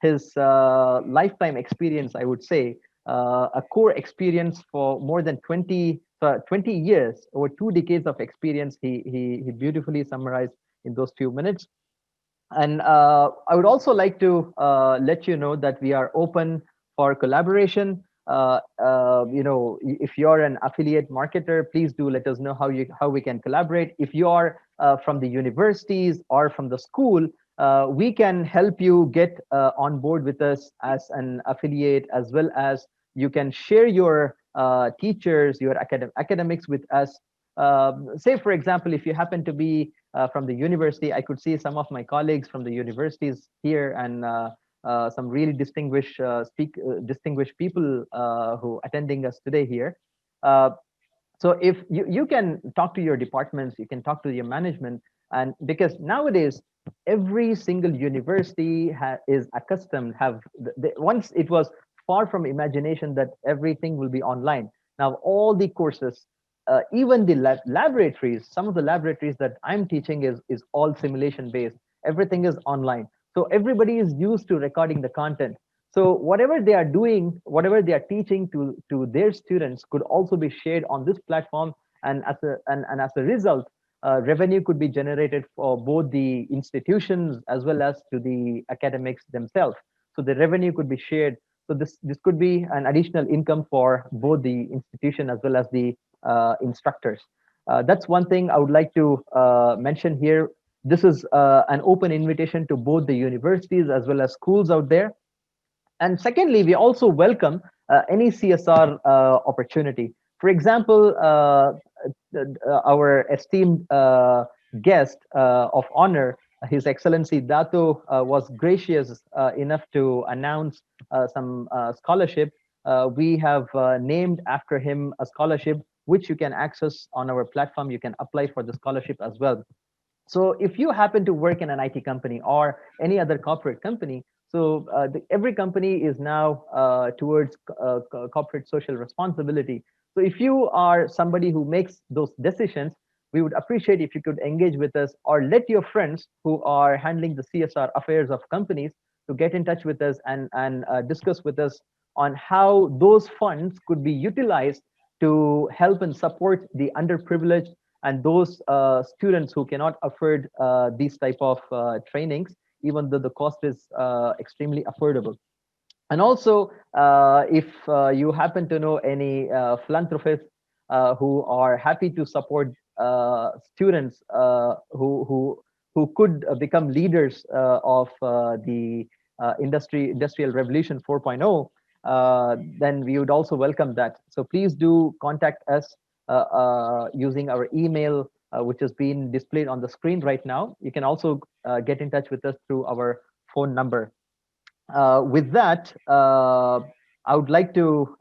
his lifetime experience, I would say, a core experience for more than 20 years, over 2 decades of experience. He beautifully summarized in those few minutes. And I would also like to let you know that we are open for collaboration. If you're an affiliate marketer, please do let us know how we can collaborate. If you are from the universities or from the school, we can help you get on board with us as an affiliate, as well as you can share your teachers, your academics with us. Say, for example, if you happen to be from the university, I could see some of my colleagues from the universities here, and some really distinguished people who attending us today here. So if you can talk to your departments, you can talk to your management, and because nowadays every single university is accustomed once it was far from imagination that everything will be online. Now all the courses even the laboratories, some of the laboratories that I'm teaching is all simulation based. Everything is online. So everybody is used to recording the content. So whatever they are doing, whatever they are teaching to their students could also be shared on this platform. And as a result, revenue could be generated for both the institutions as well as to the academics themselves. So the revenue could be shared. So this could be an additional income for both the institution as well as the instructors. That's one thing I would like to mention here. This is an open invitation to both the universities as well as schools out there. And secondly, we also welcome any CSR opportunity. For example, our esteemed guest of honor, His Excellency Dato, was gracious enough to announce some scholarship. We have named after him a scholarship which you can access on our platform. You can apply for the scholarship as well. So if you happen to work in an IT company or any other corporate company, so every company is now towards corporate social responsibility. So if you are somebody who makes those decisions, we would appreciate if you could engage with us or let your friends who are handling the CSR affairs of companies to get in touch with us and discuss with us on how those funds could be utilized to help and support the underprivileged and those students who cannot afford these type of trainings, even though the cost is extremely affordable. And also, if you happen to know any philanthropists who are happy to support students who could become leaders of the industrial revolution 4.0, then we would also welcome that. So please do contact us using our email, which has been displayed on the screen right now. You can also get in touch with us through our phone number. With that, I would like to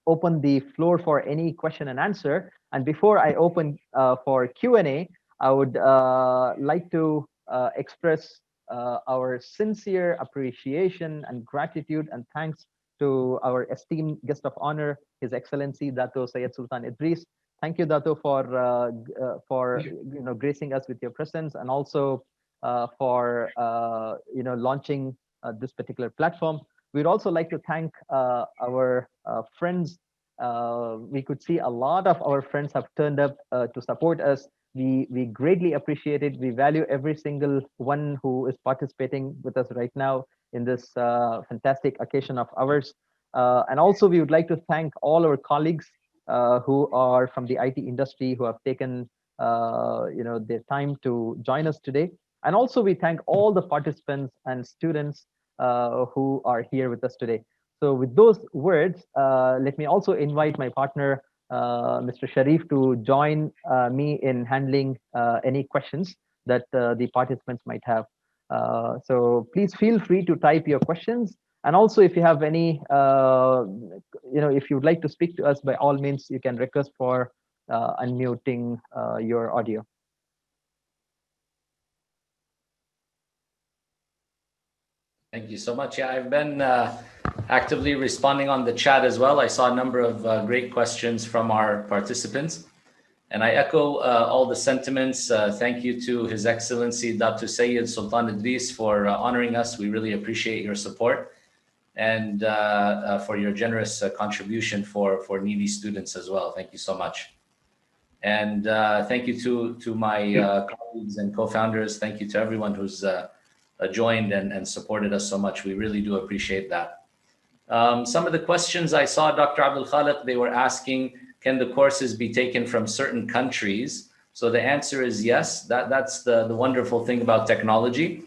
open the floor for any question and answer. And before I open for Q&A, I would like to express our sincere appreciation and gratitude and thanks to our esteemed guest of honor, His Excellency Dato Syed Sultan Idris. Thank you, Dato, for gracing us with your presence and also for launching this particular platform. We'd also like to thank our friends. We could see a lot of our friends have turned up to support us. We greatly appreciate it. We value every single one who is participating with us right now in this fantastic occasion of ours. And also, we would like to thank all our colleagues who are from the IT industry who have taken their time to join us today. And also, we thank all the participants and students who are here with us today. So with those words, let me also invite my partner, Mr. Shareef, to join me in handling any questions that the participants might have. So please feel free to type your questions. And also, if you have any, if you'd like to speak to us, by all means, you can request for unmuting your audio. Thank you so much. Yeah, I've been actively responding on the chat as well. I saw a number of great questions from our participants. And I echo all the sentiments. Thank you to His Excellency Dato Syed Sultan Idris for honoring us. We really appreciate your support and for your generous contribution for needy students as well. Thank you so much. And thank you to my colleagues and co-founders. Thank you to everyone who's joined and supported us so much. We really do appreciate that. Some of the questions I saw, Dr. Abdul Khaliq, they were asking, can the courses be taken from certain countries? So the answer is yes. That's the wonderful thing about technology.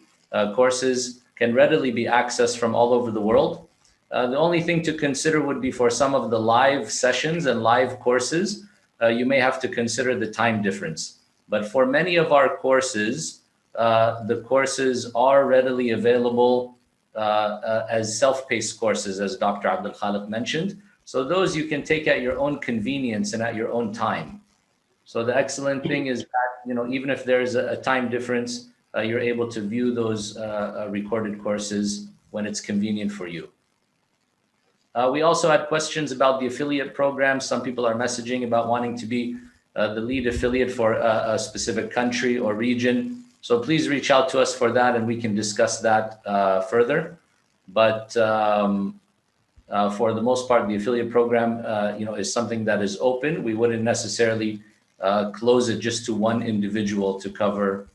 Courses can readily be accessed from all over the world. The only thing to consider would be for some of the live sessions and live courses, you may have to consider the time difference. But for many of our courses, the courses are readily available as self-paced courses, as Dr. Abdul Khaliq mentioned. So those you can take at your own convenience and at your own time. So the excellent thing is that, even if there's a time difference, you're able to view those recorded courses when it's convenient for you. We also had questions about the affiliate program. Some people are messaging about wanting to be the lead affiliate for a specific country or region. So please reach out to us for that, and we can discuss that further. But for the most part, the affiliate program, is something that is open. We wouldn't necessarily close it just to one individual to cover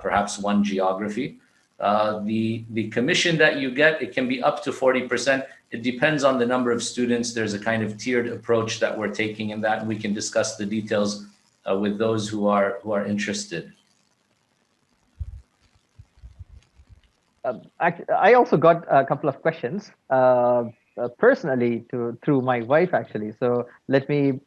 perhaps one geography. The commission that you get, it can be up to 40%. It depends on the number of students. There's a kind of tiered approach that we're taking in that, and we can discuss the details with those who are interested. I also got a couple of questions personally through my wife, actually. So let me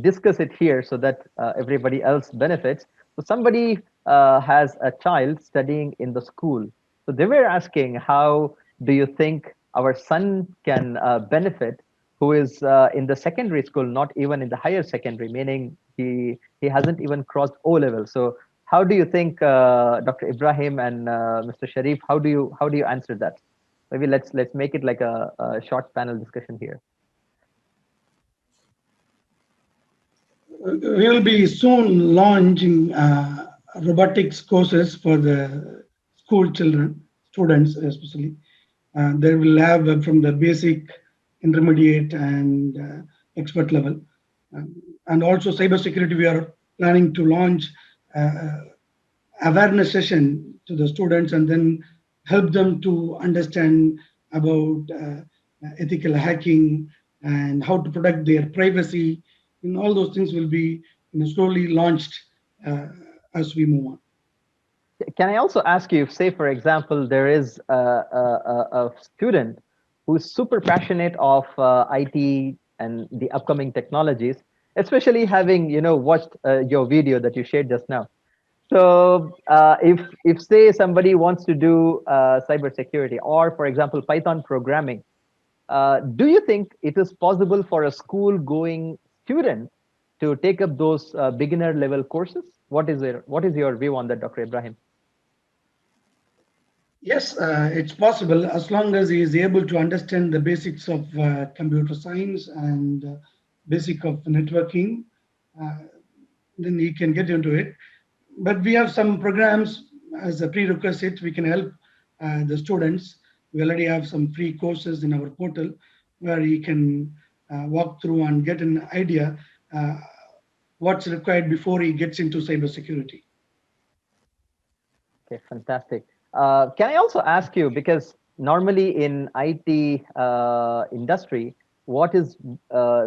discuss it here so that everybody else benefits. So somebody has a child studying in the school. So they were asking, how do you think our son can benefit, who is in the secondary school, not even in the higher secondary, meaning he hasn't even crossed O level. So how do you think, Dr. Ibrahim and Mr. Shareef, how do you answer that? Maybe let's make it like a short panel discussion here. We will be soon launching robotics courses for the school children, students especially. They will have from the basic, intermediate, and expert level. And also cybersecurity, we are planning to launch awareness session to the students and then help them to understand about ethical hacking and how to protect their privacy. And all those things will be slowly launched as we move on. Can I also ask you, if, say, for example, there is a student who's super passionate of IT and the upcoming technologies, especially having watched your video that you shared just now. So if say somebody wants to do cybersecurity or, for example, Python programming, do you think it is possible for a school-going student to take up those beginner level courses? What is your view on that, Dr. Ibrahim? Yes, it's possible as long as he is able to understand the basics of computer science and basic of networking, then he can get into it. But we have some programs as a prerequisite. We can help the students. We already have some free courses in our portal where he can walk through and get an idea what's required before he gets into cybersecurity. Okay, fantastic. Can I also ask you, because normally in IT industry, what is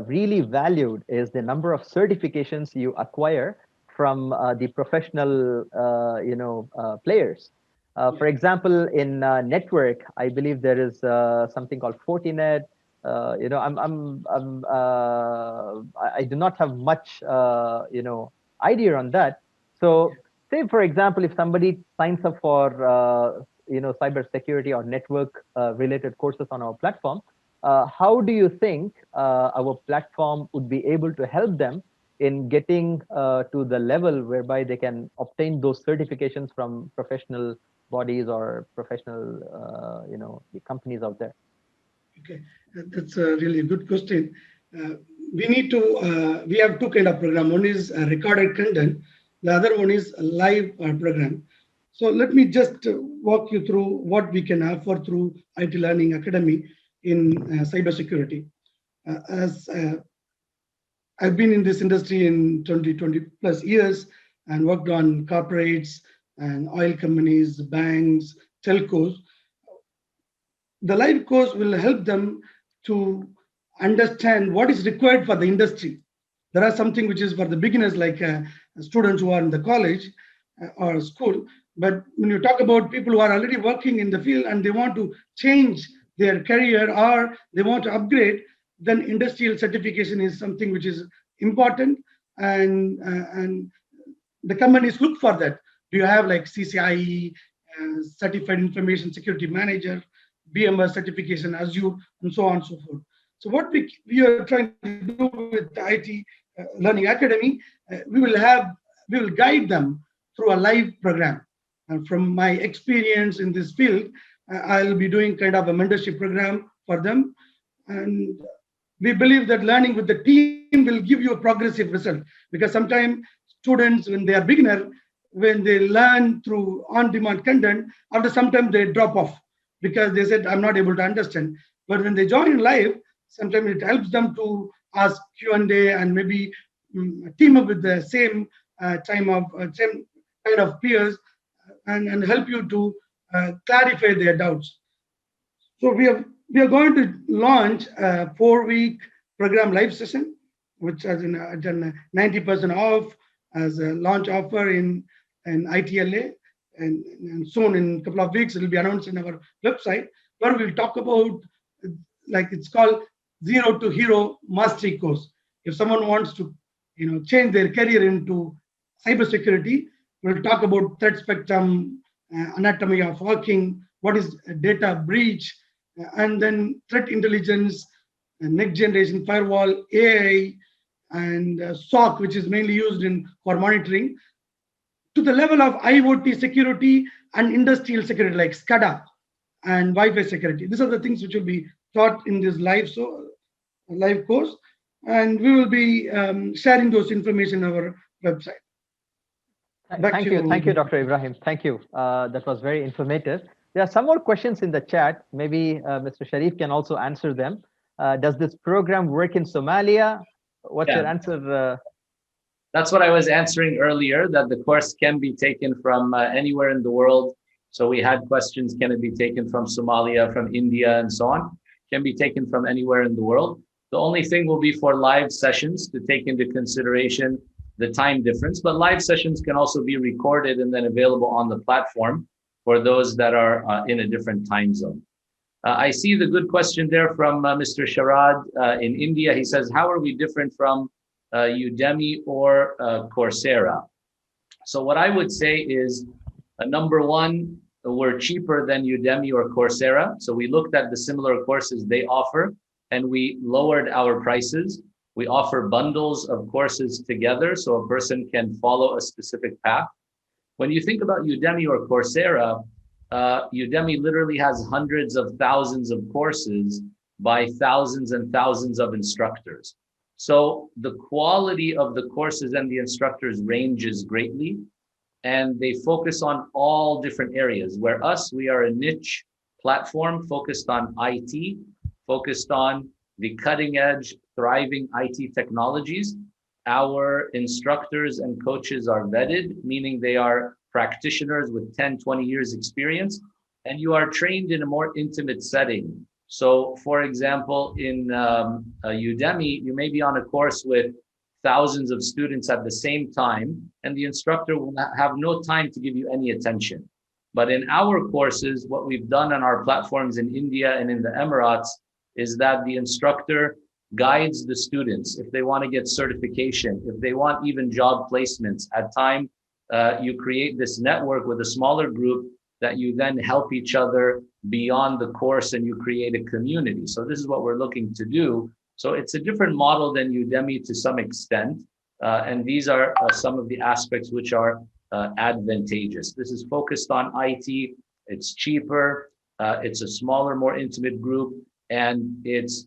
really valued is the number of certifications you acquire from the professional, players. For example, in network, I believe there is something called Fortinet. I do not have much, idea on that. So, say for example, if somebody signs up for cybersecurity or network related courses on our platform, how do you think our platform would be able to help them in getting to the level whereby they can obtain those certifications from professional bodies or professional the companies out there? Okay, that's a really good question. We have two kind of program. One is recorded content. The other one is a live program. So let me just walk you through what we can offer through IT Learning Academy in cybersecurity. As I've been in this industry in 20 plus years and worked on corporates and oil companies, banks, telcos. The live course will help them to understand what is required for the industry. There are something which is for the beginners, like students who are in the college or school. But when you talk about people who are already working in the field and they want to change their career or they want to upgrade, then industrial certification is something which is important, and the companies look for that. Do you have like CCIE, Certified Information Security Manager, BMS certification, Azure, and so on and so forth. So what we are trying to do with the IT Learning Academy, we will guide them through a live program. And from my experience in this field, I'll be doing kind of a mentorship program for them. And we believe that learning with the team will give you a progressive result, because sometimes students, when they are beginner, when they learn through on-demand content, after some time they drop off because they said, I'm not able to understand. But when they join live, sometimes it helps them to ask Q&A and maybe team up with the same same kind of peers, and help you to clarify their doubts. So we are going to launch a 4-week program live session, which has done 90% off as a launch offer in ITLA, and soon in a couple of weeks it will be announced in our website, where we'll talk about, like it's called Zero to Hero Mastery course. If someone wants to change their career into cybersecurity, we'll talk about threat spectrum, anatomy of hacking, what is data breach, and then threat intelligence, next generation firewall, AI, and SOC, which is mainly used for monitoring, to the level of IoT security and industrial security like SCADA and Wi-Fi security. These are the things which will be taught in this live course, and we will be sharing those information on our website. Thank you, Dr. Ibrahim. Thank you. That was very informative. There are some more questions in the chat. Maybe Mr. Shareef can also answer them. Does this program work in Somalia? What's your answer? That's what I was answering earlier, that the course can be taken from anywhere in the world. So we had questions, can it be taken from Somalia, from India, and so on? Can be taken from anywhere in the world. The only thing will be for live sessions to take into consideration the time difference, but live sessions can also be recorded and then available on the platform for those that are in a different time zone. I see the good question there from Mr. Sharad in India. He says, how are we different from Udemy or Coursera? So what I would say is, number one, we're cheaper than Udemy or Coursera. So we looked at the similar courses they offer and we lowered our prices. We offer bundles of courses together so a person can follow a specific path. When you think about Udemy or Coursera, Udemy literally has hundreds of thousands of courses by thousands and thousands of instructors. So the quality of the courses and the instructors ranges greatly, and they focus on all different areas. Where we are a niche platform focused on IT, focused on the cutting edge, thriving IT technologies. Our instructors and coaches are vetted, meaning they are practitioners with 10, 20 years experience, and you are trained in a more intimate setting. So for example, in Udemy, you may be on a course with thousands of students at the same time, and the instructor will have no time to give you any attention. But in our courses, what we've done on our platforms in India and in the Emirates is that the instructor guides the students. If they want to get certification, if they want even job placements, at time, you create this network with a smaller group that you then help each other beyond the course, and you create a community. So this is what we're looking to do. So it's a different model than Udemy to some extent. And these are some of the aspects which are advantageous. This is focused on IT. It's cheaper. It's a smaller, more intimate group, and it's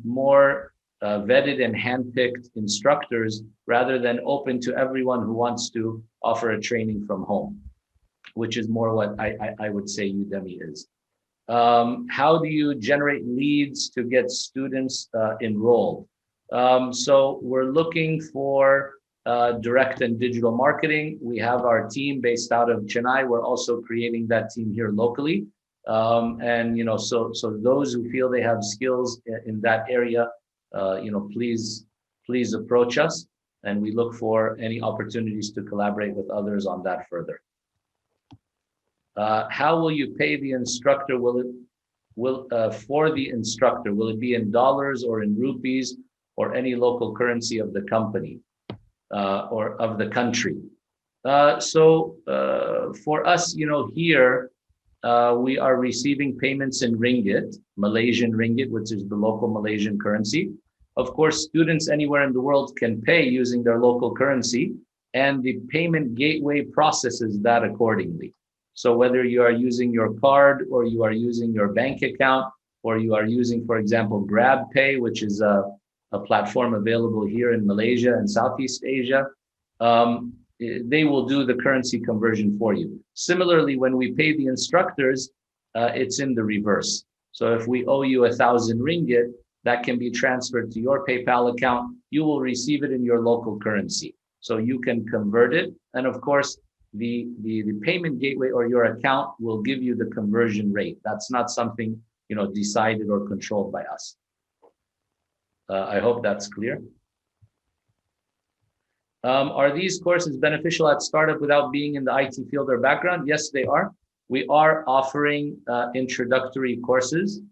more vetted and handpicked instructors rather than open to everyone who wants to offer a training from home, which is more what I would say Udemy is. How do you generate leads to get students enrolled? So we're looking for direct and digital marketing. We have our team based out of Chennai. We're also creating that team here locally. And so those who feel they have skills in that area, please approach us, and we look for any opportunities to collaborate with others on that further. How will you pay the instructor? For the instructor, will it be in dollars or in rupees or any local currency of the company or of the country? So for us, here, we are receiving payments in ringgit, Malaysian ringgit, which is the local Malaysian currency. Of course, students anywhere in the world can pay using their local currency, and the payment gateway processes that accordingly. So whether you are using your card or you are using your bank account, or you are using, for example, GrabPay, which is a platform available here in Malaysia and Southeast Asia, they will do the currency conversion for you. Similarly, when we pay the instructors, it's in the reverse. So if we owe you 1,000 ringgit, that can be transferred to your PayPal account. You will receive it in your local currency. So you can convert it. And of course, the payment gateway or your account will give you the conversion rate. That's not something, decided or controlled by us. I hope that's clear. Are these courses beneficial at startup without being in the IT field or background? Yes, they are. We are offering introductory courses.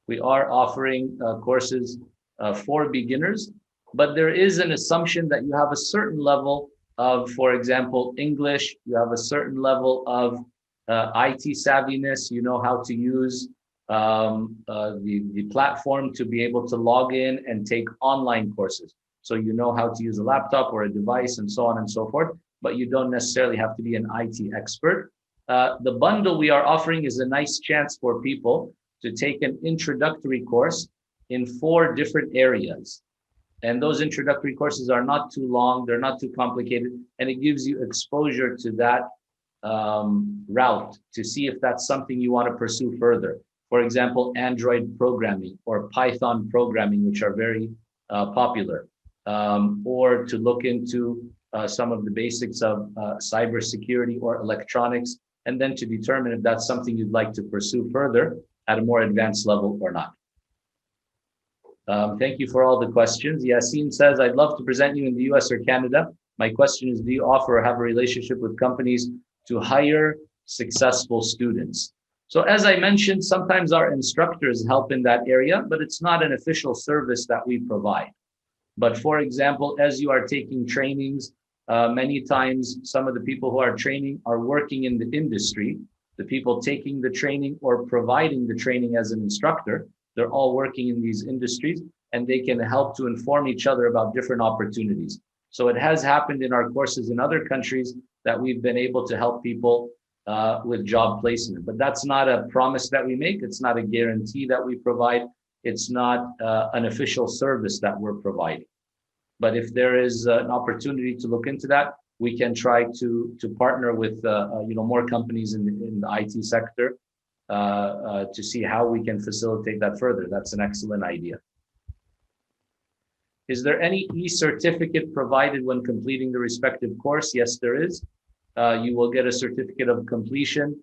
We are offering courses for beginners, but there is an assumption that you have a certain level of, for example, English, you have a certain level of IT savviness, you know how to use the platform to be able to log in and take online courses. So you know how to use a laptop or a device and so on and so forth, but you don't necessarily have to be an IT expert. The bundle we are offering is a nice chance for people to take an introductory course in 4 different areas. And those introductory courses are not too long, they're not too complicated, and it gives you exposure to that route to see if that's something you want to pursue further. For example, Android programming or Python programming, which are very popular, or to look into some of the basics of cybersecurity or electronics, and then to determine if that's something you'd like to pursue further at a more advanced level or not. Thank you for all the questions. Yassine says, I'd love to present you in the US or Canada. My question is, do you offer or have a relationship with companies to hire successful students? So as I mentioned, sometimes our instructors help in that area, but it's not an official service that we provide. But for example, as you are taking trainings, many times some of the people who are training are working in the industry. The people taking the training or providing the training as an instructor, they're all working in these industries, and they can help to inform each other about different opportunities. So it has happened in our courses in other countries that we've been able to help people with job placement. But that's not a promise that we make. It's not a guarantee that we provide. It's not an official service that we're providing. But if there is an opportunity to look into that, we can try to partner with more companies in the IT sector to see how we can facilitate that further. That's an excellent idea. Is there any e-certificate provided when completing the respective course? Yes, there is. You will get a certificate of completion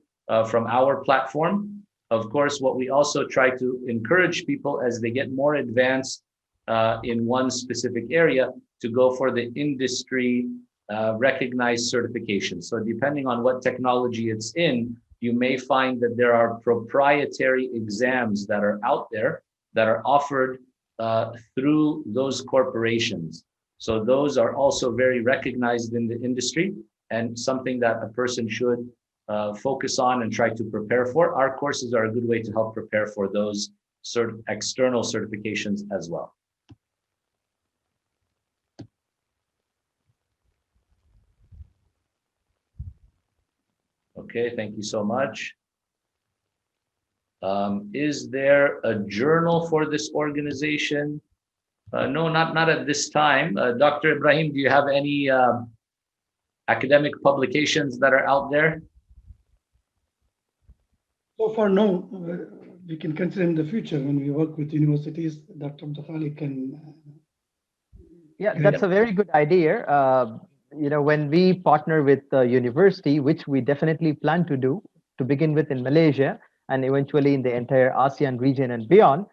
from our platform. Of course, what we also try to encourage people as they get more advanced in one specific area to go for the industry recognized certification. So depending on what technology it's in, you may find that there are proprietary exams that are out there that are offered through those corporations. So those are also very recognized in the industry and something that a person should focus on and try to prepare for. Our courses are a good way to help prepare for those external certifications as well. Okay, thank you so much. Is there a journal for this organization? No, not at this time. Dr. Ibrahim, do you have any academic publications that are out there? So far, no. We can consider in the future when we work with universities, Dr. Khaliq can. Yeah, that's a very good idea. When we partner with the university, which we definitely plan to do to begin with in Malaysia and eventually in the entire ASEAN region and beyond,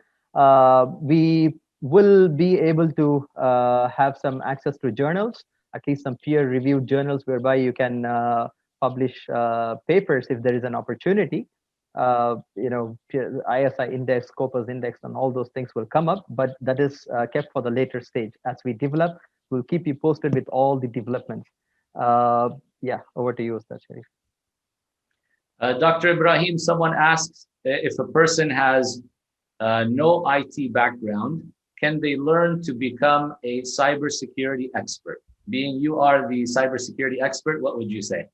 we will be able to have some access to journals, at least some peer-reviewed journals whereby you can publish papers if there is an opportunity. ISI index, Scopus index, and all those things will come up, but that is kept for the later stage. As we develop, we'll keep you posted with all the developments. Yeah, over to you, Ustad Shareef. Dr. Ibrahim, someone asks if a person has no IT background, can they learn to become a cybersecurity expert? Being you are the cybersecurity expert, what would you say?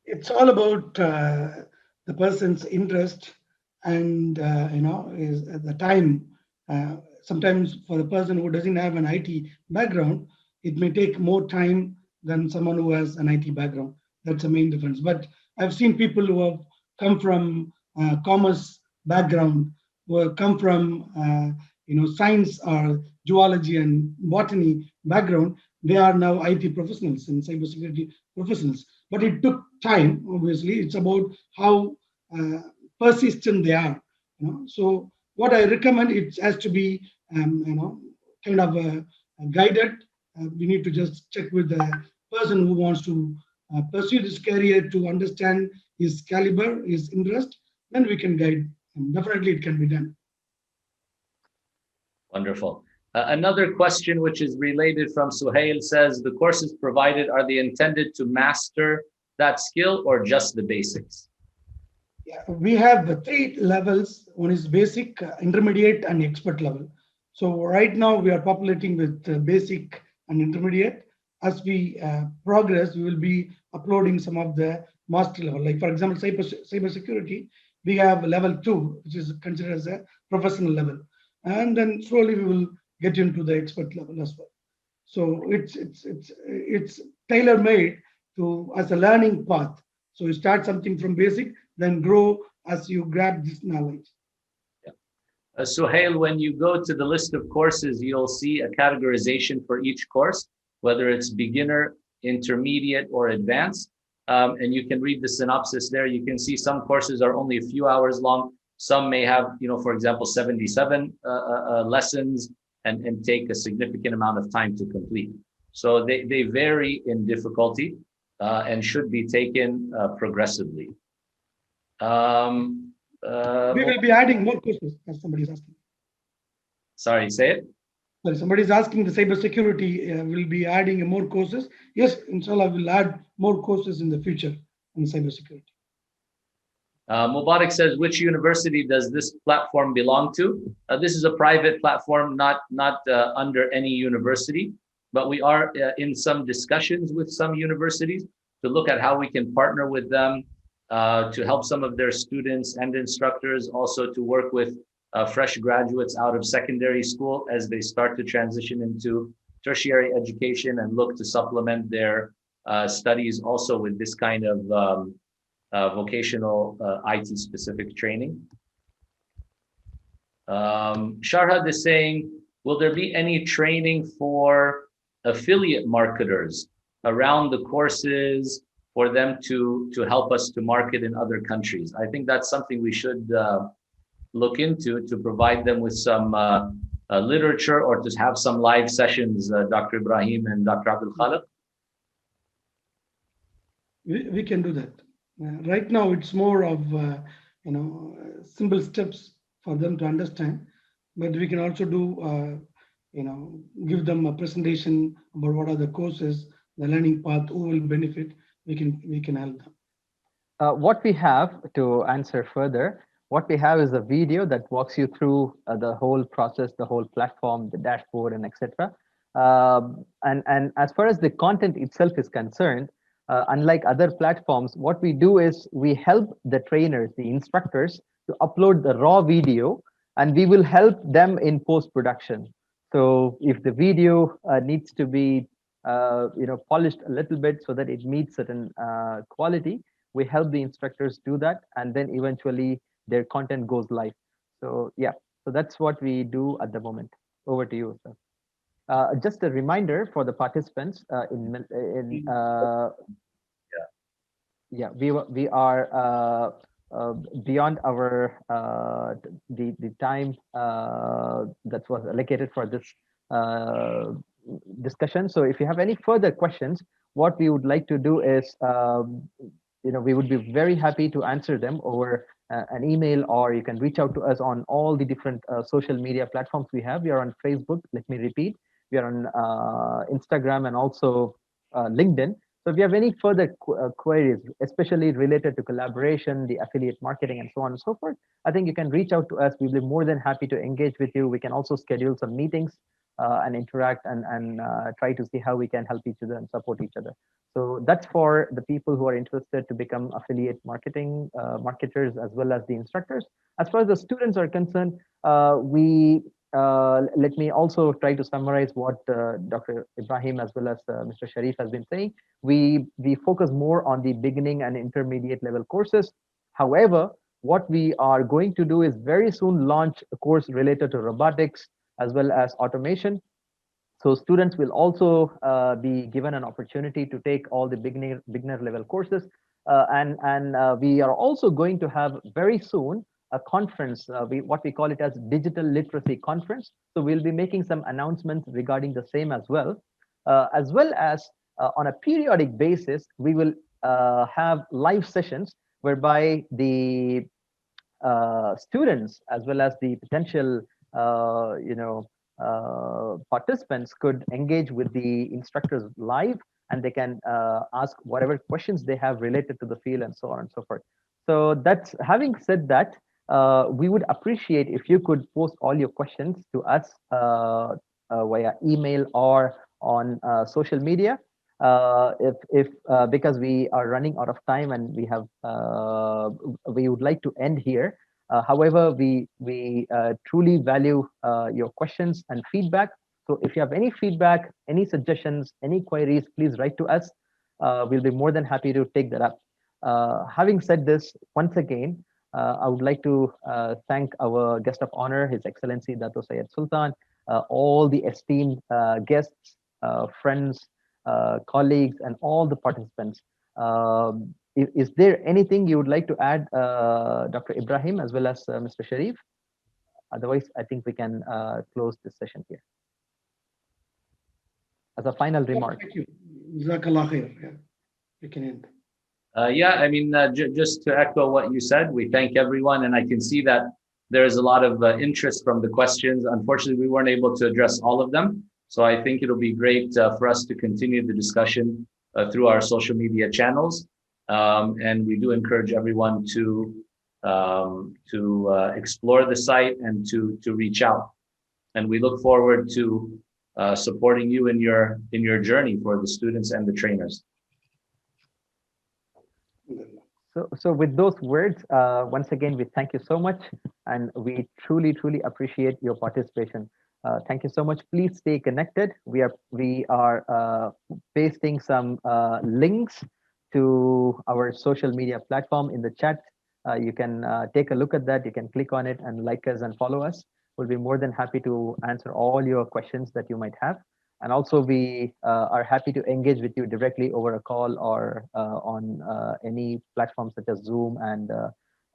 It's all about the person's interest and is at the time. Sometimes for a person who doesn't have an IT background, it may take more time than someone who has an IT background. That's the main difference. But I've seen people who have come from commerce background, who have come from science or zoology and botany background. They are now IT professionals and cybersecurity professionals. But it took time. Obviously, it's about how persistent they are. So what I recommend, it has to be kind of guided. We need to just check with the person who wants to pursue this career to understand his caliber, his interest. Then we can guide him. Definitely, it can be done. Wonderful. Another question which is related from Suhail says, the courses provided, are they intended to master that skill or just the basics? Yeah, we have the 3 levels. One is basic, intermediate, and expert level. So right now we are populating with basic and intermediate. As we progress, we will be uploading some of the master level. Like for example, cybersecurity, we have level 2, which is considered as a professional level, and then slowly we will get into the expert level as well. So it's tailor made to as a learning path. So you start something from basic, then grow as you grab this knowledge. Suhail, when you go to the list of courses, you'll see a categorization for each course, whether it's beginner, intermediate, or advanced. And you can read the synopsis there. You can see some courses are only a few hours long. Some may have, for example, 77 lessons and take a significant amount of time to complete. So they vary in difficulty and should be taken progressively. We will be adding more courses, as somebody is asking. Sorry, say it. Sorry, somebody is asking the cybersecurity will be adding more courses. Yes, inshallah, we'll add more courses in the future in cybersecurity. Mubarak says, which university does this platform belong to? This is a private platform, not under any university, but we are in some discussions with some universities to look at how we can partner with them to help some of their students and instructors, also to work with fresh graduates out of secondary school as they start to transition into tertiary education and look to supplement their studies also with this kind of vocational IT specific training. Sharhad is saying, will there be any training for affiliate marketers around the courses for them to help us to market in other countries? I think that's something we should look into, to provide them with some literature or to have some live sessions, Dr. Ibrahim and Dr. Abdul Khaliq. We can do that. Right now, it's more of simple steps for them to understand, but we can also do give them a presentation about what are the courses, the learning path, who will benefit. We can help them. What we have, to answer further, what we have is a video that walks you through the whole process, the whole platform, the dashboard, and etc. And as far as the content itself is concerned, unlike other platforms, what we do is we help the trainers, the instructors, to upload the raw video, and we will help them in post-production. So if the video needs to be polished a little bit so that it meets certain quality, we help the instructors do that, and then eventually their content goes live. So yeah, so that's what we do at the moment. Over to you, sir. Just a reminder for the participants we are beyond our the time that was allocated for this discussion. So if you have any further questions, what we would like to do is we would be very happy to answer them over an email, or you can reach out to us on all the different social media platforms we have. We are on Facebook, let me repeat. We are on Instagram and also LinkedIn. So if you have any further queries, especially related to collaboration, the affiliate marketing, and so on and so forth, I think you can reach out to us. We'll be more than happy to engage with you. We can also schedule some meetings and interact and try to see how we can help each other and support each other. So that's for the people who are interested to become affiliate marketers as well as the instructors. As far as the students are concerned, let me also try to summarize what Dr. Ibrahim as well as Mr. Shareef has been saying. We focus more on the beginning and intermediate level courses. However, what we are going to do is very soon launch a course related to robotics as well as automation. So students will also be given an opportunity to take all the beginner level courses. And we are also going to have very soon a conference, what we call it as digital literacy conference. So we'll be making some announcements regarding the same as well as on a periodic basis, we will have live sessions whereby the students as well as the potential participants could engage with the instructors live, and they can ask whatever questions they have related to the field and so on and so forth. So that's, having said that, we would appreciate if you could post all your questions to us via email or on social media. If because we are running out of time and we would like to end here. However, we truly value your questions and feedback. So if you have any feedback, any suggestions, any queries, please write to us. We'll be more than happy to take that up. Having said this, once again, I would like to thank our guest of honor, His Excellency Dato Syed Sultan, all the esteemed guests, friends, colleagues, and all the participants. Is there anything you would like to add, Dr. Ibrahim, as well as Mr. Shareef? Otherwise, I think we can close this session here. As a final remark. Thank you. Jazakallah khair. Yeah, we can end. Yeah, I mean, just to echo what you said, we thank everyone, and I can see that there is a lot of interest from the questions. Unfortunately, we weren't able to address all of them, so I think it'll be great for us to continue the discussion through our social media channels, and we do encourage everyone to explore the site and to reach out. And we look forward to supporting you in your journey for the students and the trainers. So with those words, once again, we thank you so much, and we truly appreciate your participation. Thank you so much. Please stay connected. We are pasting some links to our social media platform in the chat. You can take a look at that. You can click on it and like us and follow us. We'll be more than happy to answer all your questions that you might have. And also, we are happy to engage with you directly over a call or on any platforms such as Zoom and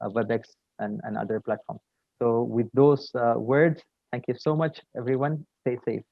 WebEx and other platforms. So with those words, thank you so much, everyone. Stay safe.